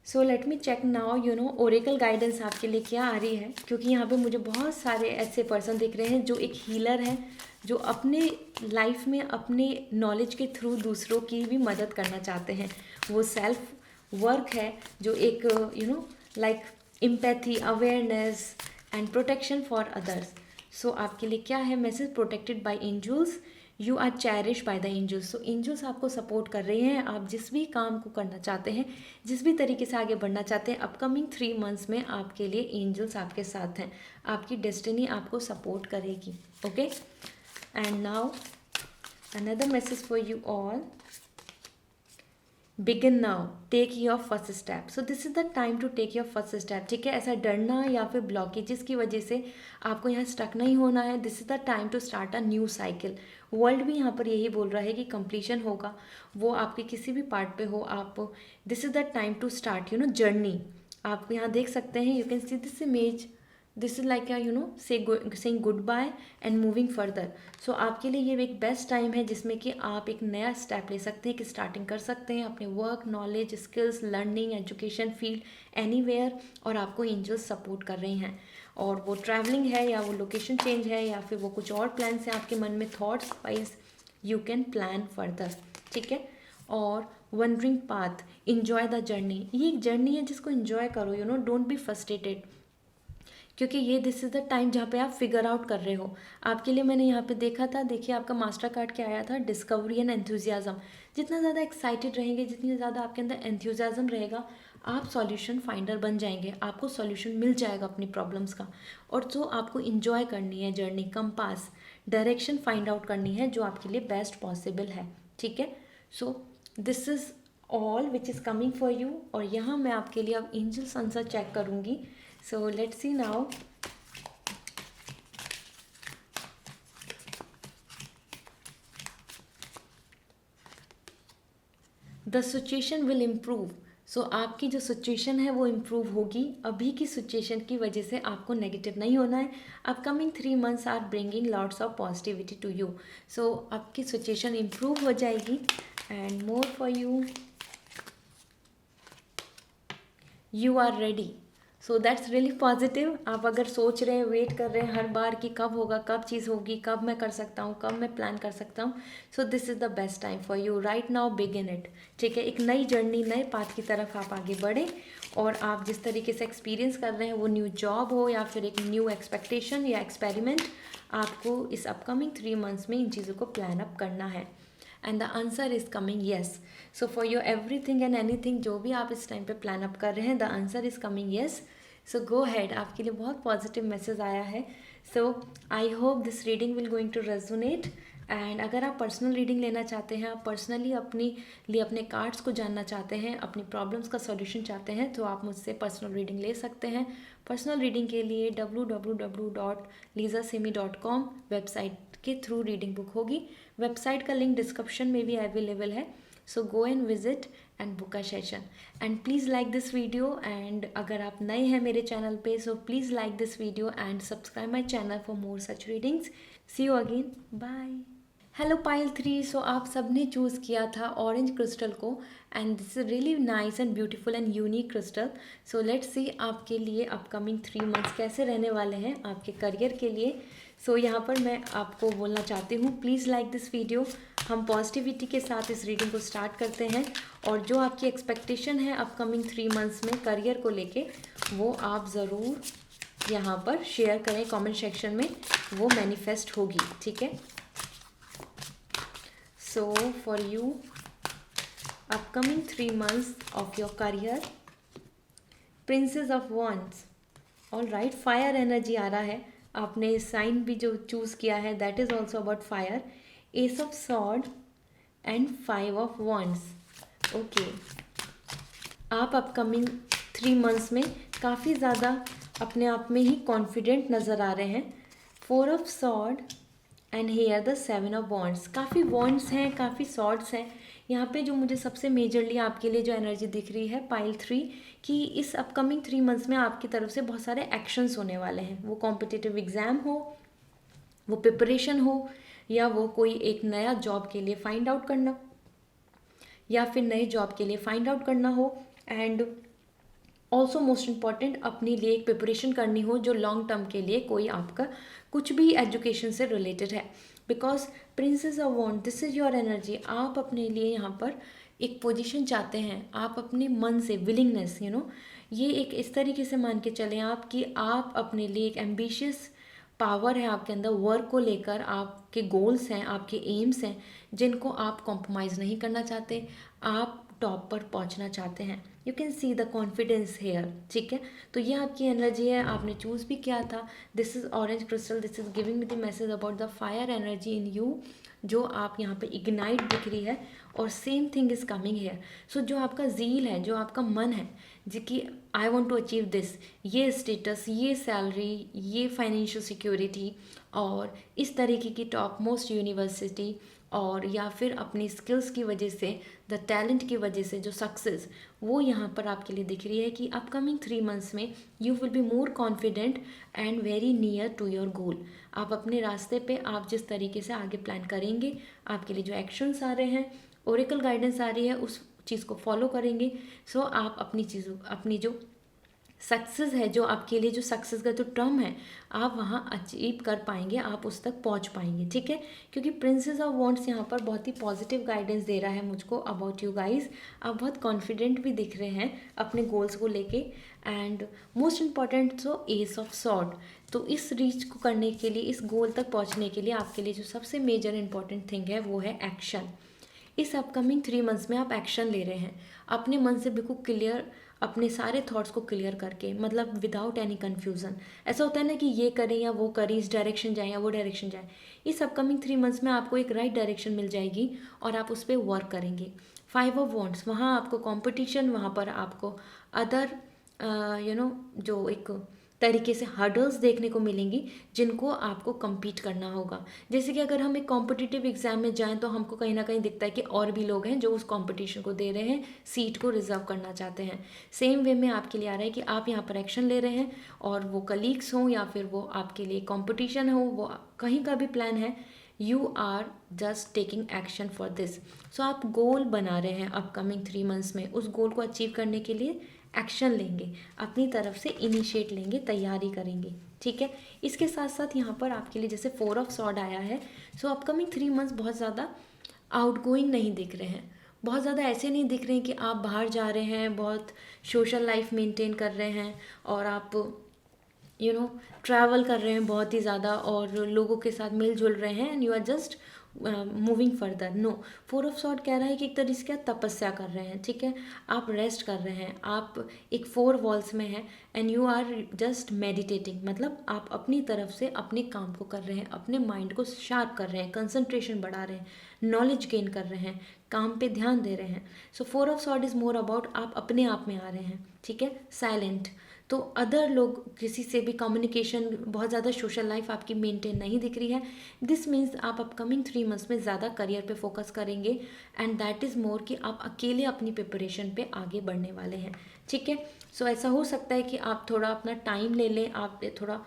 so let me check now, you know, oracle guidance आपके लिए क्या आ रही है, क्योंकि यहाँ पे मुझे बहुत सारे ऐसे पर्सन दिख रहे हैं जो एक हीलर है, जो अपने लाइफ में अपने नॉलेज के थ्रू दूसरों की भी मदद करना चाहते हैं। वो सेल्फ वर्क है जो एक you know like empathy, awareness and protection for others. So आपके लिए क्या है message, protected by angels, you are cherish by the angels. So angels आपको सपोर्ट कर रहे हैं, आप जिस भी काम को करना चाहते हैं, जिस भी तरीके से आगे बढ़ना चाहते हैं, अपकमिंग 3 मंथ्स में आपके लिए एंजल्स आपके साथ हैं, आपकी डेस्टिनी आपको सपोर्ट करेगी, okay. And now another message for you all, begin now, take your first step. So this is the time to take your first step, ठीक है। ऐसा डरना या फिर ब्लॉकेजेस की वजह से आपको यहाँ स्टक नहीं होना है। This is the time to start a new cycle. World भी यहाँ पर यही बोल रहा है कि कंप्लीशन होगा, वो आपके किसी भी पार्ट पे हो। आप, this is the time to start journey. आप यहाँ देख सकते हैं, you can see this image, this is like saying goodbye and moving further. So आपके लिए ये एक बेस्ट टाइम है जिसमें कि आप एक नया स्टेप ले सकते हैं, कि स्टार्टिंग कर सकते हैं अपने work, knowledge, skills, learning, education field, anywhere. और आपको एंजल्स सपोर्ट कर रही हैं, और वो ट्रैवलिंग है या वो लोकेशन चेंज है या फिर वो कुछ और प्लान्स हैं आपके मन में, thoughts wise you can plan further, ठीक है। और wondering path, enjoy the journey. ये एक जर्नी है जिसको इन्जॉय करो, डोंट बी फ्रस्ट्रेटेड, क्योंकि ये दिस इज़ द टाइम जहाँ पे आप फिगर आउट कर रहे हो। आपके लिए मैंने यहाँ पे देखा था, देखिए आपका मास्टर कार्ड क्या आया था, डिस्कवरी एंड एंथुजियाज़म। जितना ज़्यादा एक्साइटेड रहेंगे, जितनी ज़्यादा आपके अंदर एंथुजियाज़म रहेगा, आप सॉल्यूशन फाइंडर बन जाएंगे, आपको सॉल्यूशन मिल जाएगा अपनी प्रॉब्लम्स का। और जो आपको इन्जॉय करनी है journey, compass, direction find out करनी है जो आपके लिए बेस्ट पॉसिबल है, ठीक है। So this is all which is coming for you. और यहाँ मैं आपके लिए अब एंजल्स आंसर चेक करूँगी। So let's see now. The situation will improve. सो आपकी जो सिचुएशन है वो इम्प्रूव होगी। अभी की सिचुएशन की वजह से आपको नेगेटिव नहीं होना है। Upcoming 3 months are bringing lots of positivity to you. So आपकी सिचुएशन इम्प्रूव हो जाएगी। And more for you, you are ready. So that's really positive. आप अगर सोच रहे हैं, वेट कर रहे हैं हर बार कि कब होगा, कब चीज़ होगी, कब मैं कर सकता हूँ, कब मैं प्लान कर सकता हूँ, सो this is the best time for you right now, begin it, ठीक है। एक नई जर्नी, नए पाथ की तरफ आप आगे बढ़ें। और आप जिस तरीके से एक्सपीरियंस कर रहे हैं, वो न्यू जॉब हो या फिर एक न्यू एक्सपेक्टेशन या एक्सपेरिमेंट, आपको इस अपकमिंग 3 months में इन चीज़ों को प्लान अप करना है। And the answer is coming yes. So for your everything and anything, जो भी आप इस टाइम पे प्लान अप कर रहे हैं, the answer is coming yes. So go ahead. आपके लिए बहुत पॉजिटिव मैसेज आया है। So I hope this reading will going to resonate. And अगर आप पर्सनल रीडिंग लेना चाहते हैं, आप पर्सनली अपने कार्ड्स को जानना चाहते हैं, अपनी प्रॉब्लम्स का सॉल्यूशन चाहते हैं, तो आप मुझसे पर्सनल रीडिंग ले सकते हैं। पर्सनल रीडिंग के लिए www.lizasimi.com वेबसाइट के थ्रू रीडिंग बुक होगी। वेबसाइट का लिंक डिस्क्रिप्शन में भी अवेलेबल है। So go and visit and book a session. And please like this video. And अगर आप नए हैं मेरे चैनल पे, so please like this video and subscribe my channel for more such readings. See you again, bye. Hello pile 3। So आप सबने choose किया था ऑरेंज क्रिस्टल को, and this is really nice and beautiful and unique crystal. So let's see आपके लिए upcoming 3 months कैसे रहने वाले हैं आपके करियर के लिए। सो यहाँ पर मैं आपको बोलना चाहती हूँ, प्लीज़ लाइक दिस वीडियो। हम पॉजिटिविटी के साथ इस रीडिंग को स्टार्ट करते हैं। और जो आपकी एक्सपेक्टेशन है अपकमिंग 3 months में करियर को लेके, वो आप ज़रूर यहाँ पर शेयर करें कमेंट सेक्शन में, वो मैनिफेस्ट होगी, ठीक है। So for you, upcoming 3 months of your career, Princess of Wands, all right, fire energy आ रहा है। आपने साइन भी जो चूज़ किया है, that is also about fire, Ace of Sword and 5 of Wands, okay। आप अपकमिंग 3 months में काफ़ी ज़्यादा अपने आप में ही कॉन्फिडेंट नज़र आ रहे हैं। 4 of Sword and here the 7 of Wands। काफ़ी वॉन्ड्स हैं, काफ़ी सॉर्ड्स हैं यहाँ पे। जो मुझे सबसे मेजरली आपके लिए जो एनर्जी दिख रही है पाइल 3, कि इस अपकमिंग 3 months में आपकी तरफ से बहुत सारे एक्शंस होने वाले हैं। वो कॉम्पिटिटिव एग्ज़ाम हो, वो प्रिपरेशन हो, या वो कोई एक नया जॉब के लिए फाइंड आउट करना, या फिर नए जॉब के लिए फाइंड आउट करना हो। एंड ऑल्सो मोस्ट इम्पॉर्टेंट, अपने लिए एक प्रिपरेशन करनी हो जो लॉन्ग टर्म के लिए कोई आपका कुछ भी एजुकेशन से रिलेटेड है। Because princess of wand, this is your energy. आप अपने लिए यहाँ पर एक पोजीशन चाहते हैं, आप अपने मन से विलिंगनेस, ये एक इस तरीके से मान के चलें आप कि आप अपने लिए एक एम्बिशियस पावर है आपके अंदर, वर्क को लेकर आपके गोल्स हैं, आपके एम्स हैं, जिनको आप कॉम्प्रोमाइज़ नहीं करना चाहते, आप टॉप पर पहुंचना चाहते हैं। You can see the confidence here, ठीक है। तो ये आपकी एनर्जी है, आपने चूज़ भी किया था। This is orange crystal, this is giving me the message about the fire energy in you. जो आप यहाँ पे इग्नाइट दिख रही है, और same thing is coming here. So जो आपका ज़ील है, जो आपका मन है जी कि I want to achieve this, ये स्टेटस, ये सैलरी, ये फाइनेंशियल सिक्योरिटी, और इस तरीके की टॉप मोस्ट यूनिवर्सिटी, और या फिर अपनी स्किल्स की वजह से, द टैलेंट की वजह से जो सक्सेस, वो यहाँ पर आपके लिए दिख रही है कि अपकमिंग 3 मंथ्स में you will be more confident and very near to your goal. आप अपने रास्ते पे आप जिस तरीके से आगे प्लान करेंगे, आपके लिए जो एक्शंस आ रहे हैं, ओरेकल गाइडेंस आ रही है, उस चीज़ को फॉलो करेंगे। सो आप अपनी जो सक्सेस है, जो आपके लिए जो सक्सेस का जो टर्म है, आप वहाँ अचीव कर पाएंगे, आप उस तक पहुँच पाएंगे, ठीक है। क्योंकि प्रिंसेस ऑफ वॉन्ड्स यहाँ पर बहुत ही पॉजिटिव गाइडेंस दे रहा है मुझको अबाउट यू गाइज। आप बहुत कॉन्फिडेंट भी दिख रहे हैं अपने गोल्स को लेके, and most important so S of sword. तो इस रीच को करने के लिए, इस गोल तक पहुँचने के लिए आपके लिए जो सबसे मेजर इंपॉर्टेंट थिंग है वो है एक्शन। इस अपकमिंग 3 मंथ्स में आप एक्शन ले रहे हैं, अपने मन से बिल्कुल क्लियर, अपने सारे थॉट्स को क्लियर करके, मतलब विदाउट एनी कन्फ्यूज़न। ऐसा होता है ना कि ये करें या वो करें, इस डायरेक्शन जाएं या वो डायरेक्शन जाएं। इस अपकमिंग 3 मंथ्स में आपको एक राइट डायरेक्शन मिल जाएगी और आप उस पर वर्क करेंगे। 5 ऑफ वॉन्ड्स, वहाँ आपको कॉम्पिटिशन, वहाँ पर आपको अदर जो एक तरीके से हर्डल्स देखने को मिलेंगी जिनको आपको compete करना होगा। जैसे कि अगर हम एक कॉम्पिटिटिव एग्जाम में जाएं तो हमको कहीं ना कहीं दिखता है कि और भी लोग हैं जो उस कंपटीशन को दे रहे हैं, सीट को रिजर्व करना चाहते हैं। सेम वे में आपके लिए आ रहा है कि आप यहाँ पर एक्शन ले रहे हैं, और वो कलीग्स हों या फिर वो आपके लिए कॉम्पिटिशन हो, वो कहीं का भी प्लान है, you are just taking action for this. So आप गोल बना रहे हैं अपकमिंग 3 मंथ्स में, उस गोल को अचीव करने के लिए एक्शन लेंगे, अपनी तरफ से इनिशिएट लेंगे, तैयारी करेंगे, ठीक है। इसके साथ साथ यहाँ पर आपके लिए जैसे 4 ऑफ सॉर्ड आया है, सो अपकमिंग 3 मंथ्स बहुत ज़्यादा आउटगोइंग नहीं दिख रहे हैं, बहुत ज़्यादा ऐसे नहीं दिख रहे हैं कि आप बाहर जा रहे हैं, बहुत सोशल लाइफ मेंटेन कर रहे हैं, और आप ट्रैवल कर रहे हैं बहुत ही ज़्यादा, और लोगों के साथ मिलजुल रहे हैं, and you are just moving further. No, 4 of sword कह रहा है कि एक तरीके से तपस्या कर रहे हैं, ठीक है। आप रेस्ट कर रहे हैं, आप एक 4 वॉल्स में हैं, and you are just meditating, मतलब आप अपनी तरफ से अपने काम को कर रहे हैं, अपने माइंड को शार्प कर रहे हैं, कंसंट्रेशन बढ़ा रहे हैं, नॉलेज गेन कर रहे हैं, काम पे ध्यान दे रहे हैं। सो 4 of sword is more about आप अपने आप में आ रहे हैं, ठीक है, साइलेंट। तो अदर लोग, किसी से भी कम्युनिकेशन, बहुत ज़्यादा सोशल लाइफ आपकी मेंटेन नहीं दिख रही है। दिस मीन्स आप अपकमिंग 3 मंथ्स में ज़्यादा करियर पे फोकस करेंगे, एंड दैट इज़ मोर कि आप अकेले अपनी प्रिपरेशन पे आगे बढ़ने वाले हैं, ठीक है। सो ऐसा हो सकता है कि आप थोड़ा अपना टाइम ले लें, आप थोड़ा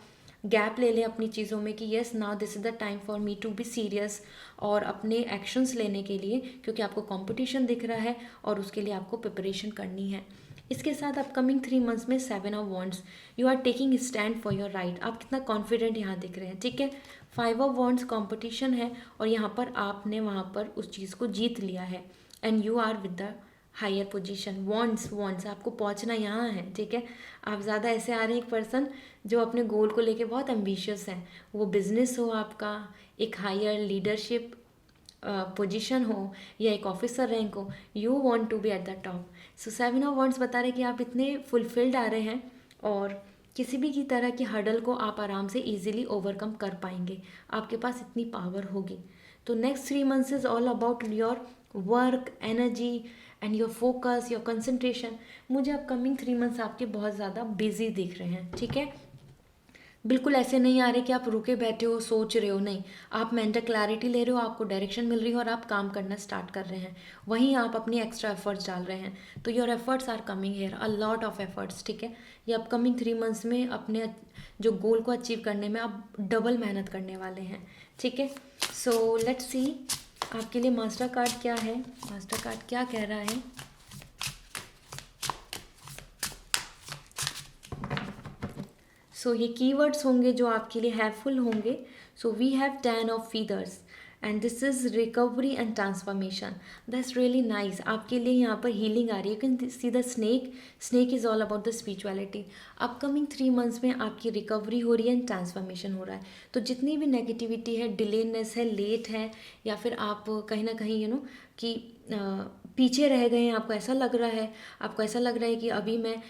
गैप ले लें अपनी चीज़ों में कि yes now this is the time for me to be serious, और अपने एक्शंस लेने के लिए, क्योंकि आपको कंपटीशन दिख रहा है और उसके लिए आपको प्रिपरेशन करनी है। इसके साथ अपकमिंग 3 मंथ्स में 7 of wands, you are taking stand for your right, आप कितना कॉन्फिडेंट यहाँ दिख रहे हैं, ठीक है। 5 ऑफ वॉन्ड्स कॉम्पिटिशन है, और यहाँ पर आपने वहाँ पर उस चीज़ को जीत लिया है, and you are with the higher position. Wands आपको पहुँचना यहाँ है, ठीक है। आप ज़्यादा ऐसे आ रहे हैं, एक पर्सन जो अपने गोल को लेके बहुत एम्बिशियस हैं, वो बिजनेस हो आपका, एक हायर लीडरशिप पोजीशन हो, या एक ऑफिसर रैंक हो, you want to be at the top. So 7 of wands बता रहे कि आप इतने फुलफिल्ड आ रहे हैं, और किसी भी की तरह की हर्डल को आप आराम से इजीली ओवरकम कर पाएंगे, आपके पास इतनी पावर होगी। तो next 3 months is all about your work, energy and your focus, your concentration. मुझे अपकमिंग 3 मंथ्स आपके बहुत ज़्यादा बिजी दिख रहे हैं, ठीक है। बिल्कुल ऐसे नहीं आ रहे कि आप रुके बैठे हो, सोच रहे हो, नहीं, आप मेंटल क्लैरिटी ले रहे हो, आपको डायरेक्शन मिल रही है, और आप काम करना स्टार्ट कर रहे हैं, वहीं आप अपनी एक्स्ट्रा एफर्ट्स डाल रहे हैं। तो your efforts are coming here, a lot of efforts, ठीक है। ये अपकमिंग 3 मंथ्स में अपने जो गोल को अचीव करने में आप डबल मेहनत करने वाले हैं, ठीक है। सो लेट्स सी आपके लिए मास्टर कार्ड क्या है, मास्टर कार्ड क्या कह रहा है। सो ये कीवर्ड्स होंगे जो आपके लिए हेल्पफुल होंगे। So we have 10 of feathers, and this is recovery and transformation, that's really nice. आपके लिए यहाँ पर हीलिंग आ रही है, you can see the snake is all about the spirituality. Upcoming 3 months में आपकी रिकवरी हो रही है एंड ट्रांसफॉर्मेशन हो रहा है। तो जितनी भी नेगेटिविटी है, डिलेनेस है, लेट है, या फिर आप कहीं ना कहीं कि पीछे रह गए हैं, आपको ऐसा लग रहा है, आपको ऐसा लग रहा है कि अभी मैं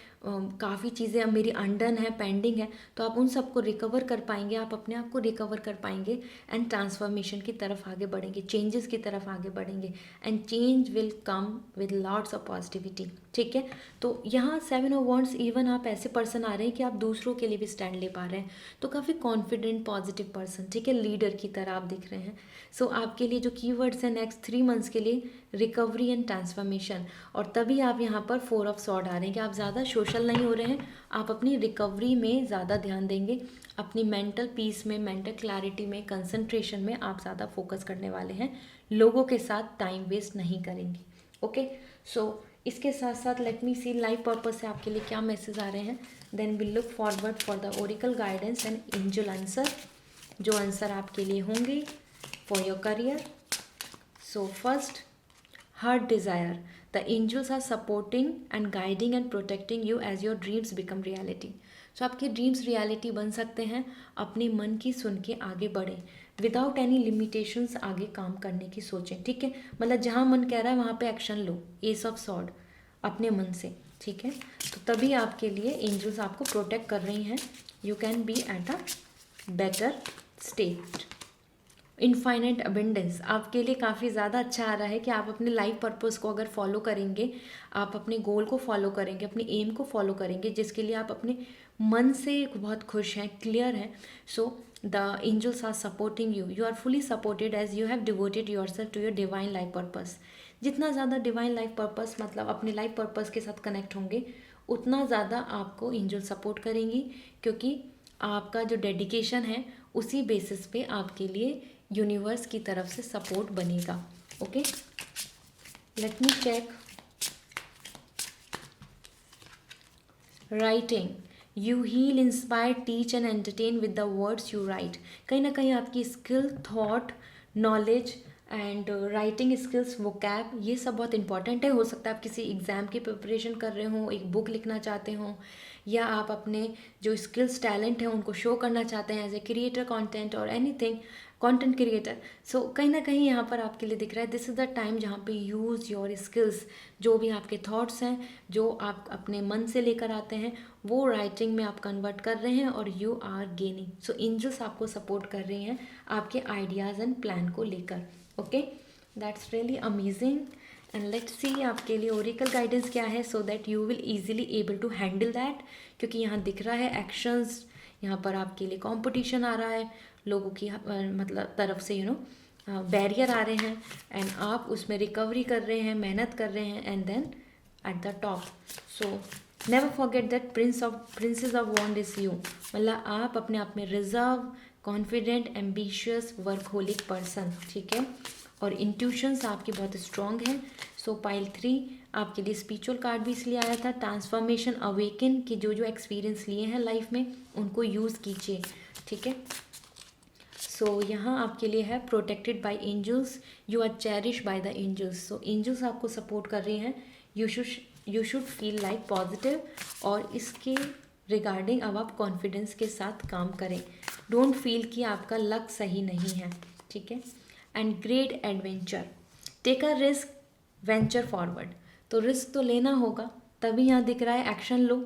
काफ़ी चीज़ें अब मेरी अनडन है, पेंडिंग है, तो आप उन सबको रिकवर कर पाएंगे, आप अपने आप को रिकवर कर पाएंगे एंड ट्रांसफॉर्मेशन की तरफ आगे बढ़ेंगे, चेंजेस की तरफ आगे बढ़ेंगे and change will come with lots of positivity. ठीक है, तो यहाँ 7 ऑफ वॉन्ड्स, इवन आप ऐसे पर्सन आ रहे हैं कि आप दूसरों के लिए भी स्टैंड ले पा रहे हैं, तो काफ़ी कॉन्फिडेंट पॉजिटिव पर्सन, ठीक है, लीडर की तरह आप दिख रहे हैं। सो आपके लिए जो कीवर्ड्स हैं नेक्स्ट 3 मंथ्स के लिए, रिकवरी एंड ट्रांसफॉर्मेशन, और तभी आप यहाँ पर 4 ऑफ सॉर्ड आ रहे हैं कि आप ज़्यादा सोशल नहीं हो रहे हैं, आप अपनी रिकवरी में ज़्यादा ध्यान देंगे, अपनी मेंटल पीस में, मेंटल क्लैरिटी में, कंसंट्रेशन में आप ज़्यादा फोकस करने वाले हैं, लोगों के साथ टाइम वेस्ट नहीं करेंगे। ओके, सो इसके साथ साथ let me see life purpose से आपके लिए क्या मैसेज आ रहे हैं, then will look forward for the oracle guidance and angel answer, जो आंसर आपके लिए होंगे for your career. So first, heart desire, the angels are supporting and guiding and protecting you as your dreams become reality. So आपके dreams reality बन सकते हैं, अपने मन की सुन के आगे बढ़ें, विदाउट एनी लिमिटेशंस आगे काम करने की सोचें। ठीक है, मतलब जहाँ मन कह रहा है वहाँ पे action low, S of sword, अपने मन से। ठीक है, तो तभी आपके लिए एंजल्स आपको प्रोटेक्ट कर रही हैं, you can be at a better state. Infinite abundance आपके लिए काफ़ी ज़्यादा अच्छा आ रहा है कि आप अपने लाइफ पर्पस को अगर फॉलो करेंगे, आप अपने गोल को फॉलो करेंगे, अपने एम को फॉलो करेंगे, जिसके लिए आप अपने मन से बहुत खुश हैं, क्लियर हैं। So the angels are supporting you, you are fully supported as you have devoted yourself to your divine life purpose. जितना ज़्यादा डिवाइन लाइफ पर्पस मतलब अपने लाइफ पर्पस के साथ कनेक्ट होंगे, उतना ज़्यादा आपको एंजल सपोर्ट करेंगी, क्योंकि आपका जो डेडिकेशन है उसी बेसिस पे आपके लिए यूनिवर्स की तरफ से सपोर्ट बनेगा। Okay, let me check writing, you heal, inspire, teach and entertain with the words you write. कहीं ना कहीं आपकी skill, thought, knowledge and writing skills, vocab, ये सब बहुत इंपॉर्टेंट है। हो सकता है आप किसी एग्ज़ाम की प्रिपरेशन कर रहे हो, एक बुक लिखना चाहते हो, या आप अपने जो स्किल्स, टैलेंट है उनको शो करना चाहते हैं एज ए क्रिएटर कंटेंट और एनीथिंग, कंटेंट क्रिएटर। सो कहीं ना कहीं यहाँ पर आपके लिए दिख रहा है दिस इज़ द टाइम जहाँ पे यूज़ योर स्किल्स, जो भी आपके थॉट्स हैं, जो आप अपने मन से लेकर आते हैं, वो राइटिंग में आप कन्वर्ट कर रहे हैं और you are gaining. So angels आपको सपोर्ट कर रही हैं आपके आइडियाज़ एंड प्लान को लेकर। Okay, that's really amazing and let's see आपके लिए ओरिकल गाइडेंस क्या है, so that you will easily able to handle that. क्योंकि यहाँ दिख रहा है एक्शंस, यहाँ पर आपके लिए कंपटीशन आ रहा है, लोगों की मतलब तरफ से बैरियर आ रहे हैं, एंड आप उसमें रिकवरी कर रहे हैं, मेहनत कर रहे हैं, and then at the top. So never forget that princess of wand is you, मतलब आप अपने आप में reserve, confident, ambitious, workaholic person. ठीक है, और इंट्यूशंस आपकी बहुत स्ट्रॉन्ग हैं। सो पाइल 3 आपके लिए स्पिरिचुअल कार्ड भी इसलिए आया था, ट्रांसफॉर्मेशन, अवेकन, कि जो जो एक्सपीरियंस लिए हैं लाइफ में उनको यूज़ कीजिए। ठीक है, सो यहाँ आपके लिए है protected by angels, you are cherish by the angels. So angels आपको सपोर्ट कर रही हैं, you should feel like positive, और इसके रिगार्डिंग अब आप कॉन्फिडेंस के साथ काम करें, डोंट फील कि आपका लक सही नहीं है। ठीक है, and great adventure, take a risk, venture forward. तो रिस्क तो लेना होगा, तभी यहाँ दिख रहा है एक्शन लो,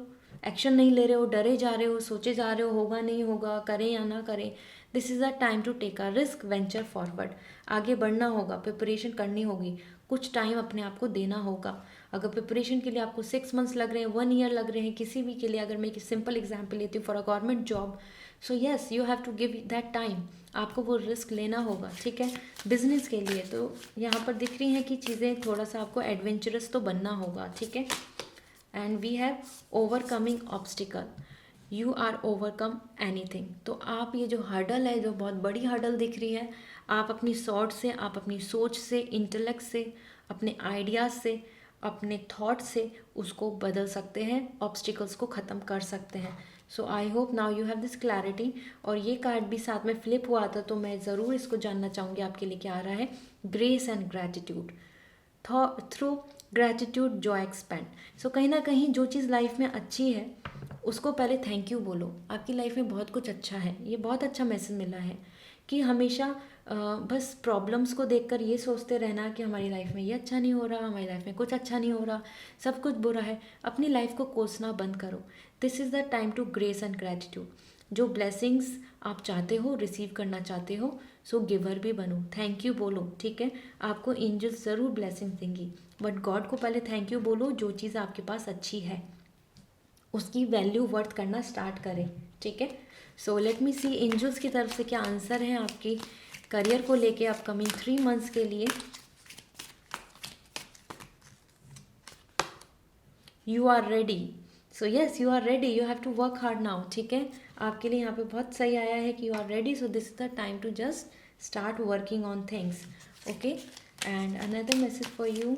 एक्शन नहीं ले रहे हो, डरे जा रहे हो, सोचे जा रहे हो, होगा नहीं होगा, करें या ना करें, this is a time to take a risk, venture forward. आगे बढ़ना होगा, प्रिपरेशन करनी होगी, कुछ टाइम अपने आप को देना होगा। अगर प्रिपरेशन के लिए आपको 6 मंथ्स लग रहे हैं, 1 ईयर लग रहे हैं, किसी भी के लिए, अगर मैं एक सिंपल एग्जाम्पल लेती हूँ for a government job, so yes you have to give that time, आपको वो रिस्क लेना होगा। ठीक है, बिजनेस के लिए तो यहाँ पर दिख रही हैं कि चीज़ें थोड़ा सा आपको एडवेंचरस तो बनना होगा। ठीक है, and we have overcoming obstacle, you are overcome anything. तो आप ये जो हर्डल है, जो बहुत बड़ी हर्डल दिख रही है, आप अपनी सॉर्ट से, आप अपनी सोच से, इंटेलेक्ट से, अपने आइडियाज़ से, अपने थॉट से उसको बदल सकते हैं, ऑब्स्टिकल्स को ख़त्म कर सकते हैं। So I hope now you have this clarity. और ये कार्ड भी साथ में फ्लिप हुआ था, तो मैं ज़रूर इसको जानना चाहूँगी आपके लिए क्या आ रहा है, grace and gratitude, through gratitude joy expand. So कहीं ना कहीं जो चीज़ लाइफ में अच्छी है उसको पहले थैंक यू बोलो, आपकी लाइफ में बहुत कुछ अच्छा है। ये बहुत अच्छा मैसेज मिला है कि हमेशा बस प्रॉब्लम्स को देखकर ये सोचते रहना कि हमारी लाइफ में ये अच्छा नहीं हो रहा, हमारी लाइफ में कुछ अच्छा नहीं हो रहा, सब कुछ बुरा है। अपनी लाइफ को कोसना बंद करो। This is the time to grace and gratitude. जो ब्लेसिंग्स आप चाहते हो, रिसीव करना चाहते हो, सो गिवर भी बनो, थैंक यू बोलो, ठीक है। आपको एंजल्स ज़रूर ब्लेसिंग देंगी, बट गॉड को पहले थैंक यू बोलो। जो चीज़ आपके पास अच्छी है उसकी वैल्यू वर्थ करना स्टार्ट करें, ठीक है। सो लेट मी सी एंजल्स की तरफ से क्या आंसर है आपकी करियर को लेके अपकमिंग 3 मंथ्स के लिए। You are ready, so yes you are ready, you have to work hard now, ठीक है। आपके लिए यहाँ पे बहुत सही आया है कि you are ready, so this is the time to just start working on things, okay. And another message for you,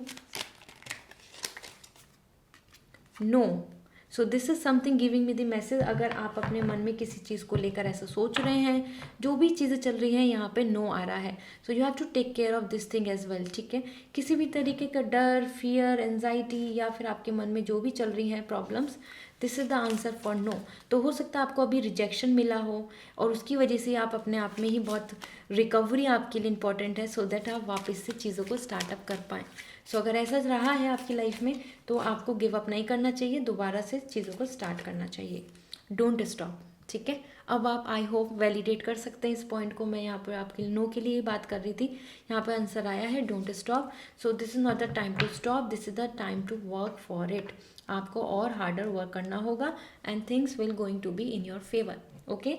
no. So this is something giving me the message, अगर आप अपने मन में किसी चीज़ को लेकर ऐसा सोच रहे हैं, जो भी चीज़ें चल रही हैं, यहाँ पे नो आ रहा है। So you have to take care of this thing as well, ठीक है। किसी भी तरीके का डर, फियर, एंजाइटी या फिर आपके मन में जो भी चल रही हैं problems, this is the answer for no. तो हो सकता है आपको अभी रिजेक्शन मिला हो और उसकी वजह से आप अपने आप में ही बहुत रिकवरी आपके लिए इंपॉर्टेंट है, सो दैट आप वापस से चीज़ों को स्टार्टअप कर पाएँ। सो अगर ऐसा रहा है आपकी लाइफ में तो आपको गिव अप नहीं करना चाहिए, दोबारा से चीज़ों को स्टार्ट करना चाहिए, डोंट स्टॉप, ठीक है। अब आप आई होप वैलिडेट कर सकते हैं इस पॉइंट को। मैं यहाँ पर आपके नो के लिए बात कर रही थी, यहाँ पे आंसर आया है don't stop. So this is not the time to stop, this is the time to work for it. आपको और हार्डर वर्क करना होगा and things will going to be in your favour, okay.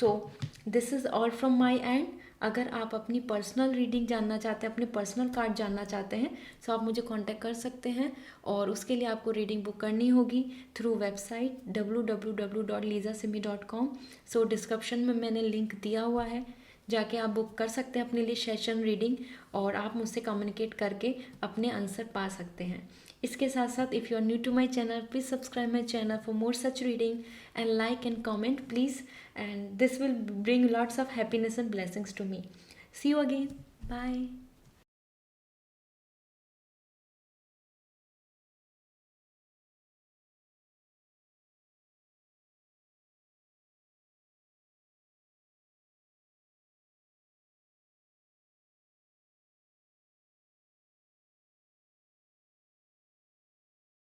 So this is all from my end. अगर आप अपनी personal reading जानना चाहते हैं, अपने पर्सनल कार्ड जानना चाहते हैं, तो आप मुझे कांटेक्ट कर सकते हैं और उसके लिए आपको रीडिंग बुक करनी होगी थ्रू वेबसाइट www.lizasimi.com। सो डिस्क्रिप्शन में मैंने लिंक दिया हुआ है, जाके आप बुक कर सकते हैं अपने लिए सेशन रीडिंग और आप मुझसे कम्युनिकेट करके अपने आंसर पा सकते हैं। इसके साथ साथ if you are new to my channel, please subscribe my channel for more such reading and like and comment please, and this will bring lots of happiness and blessings to me. See you again, bye.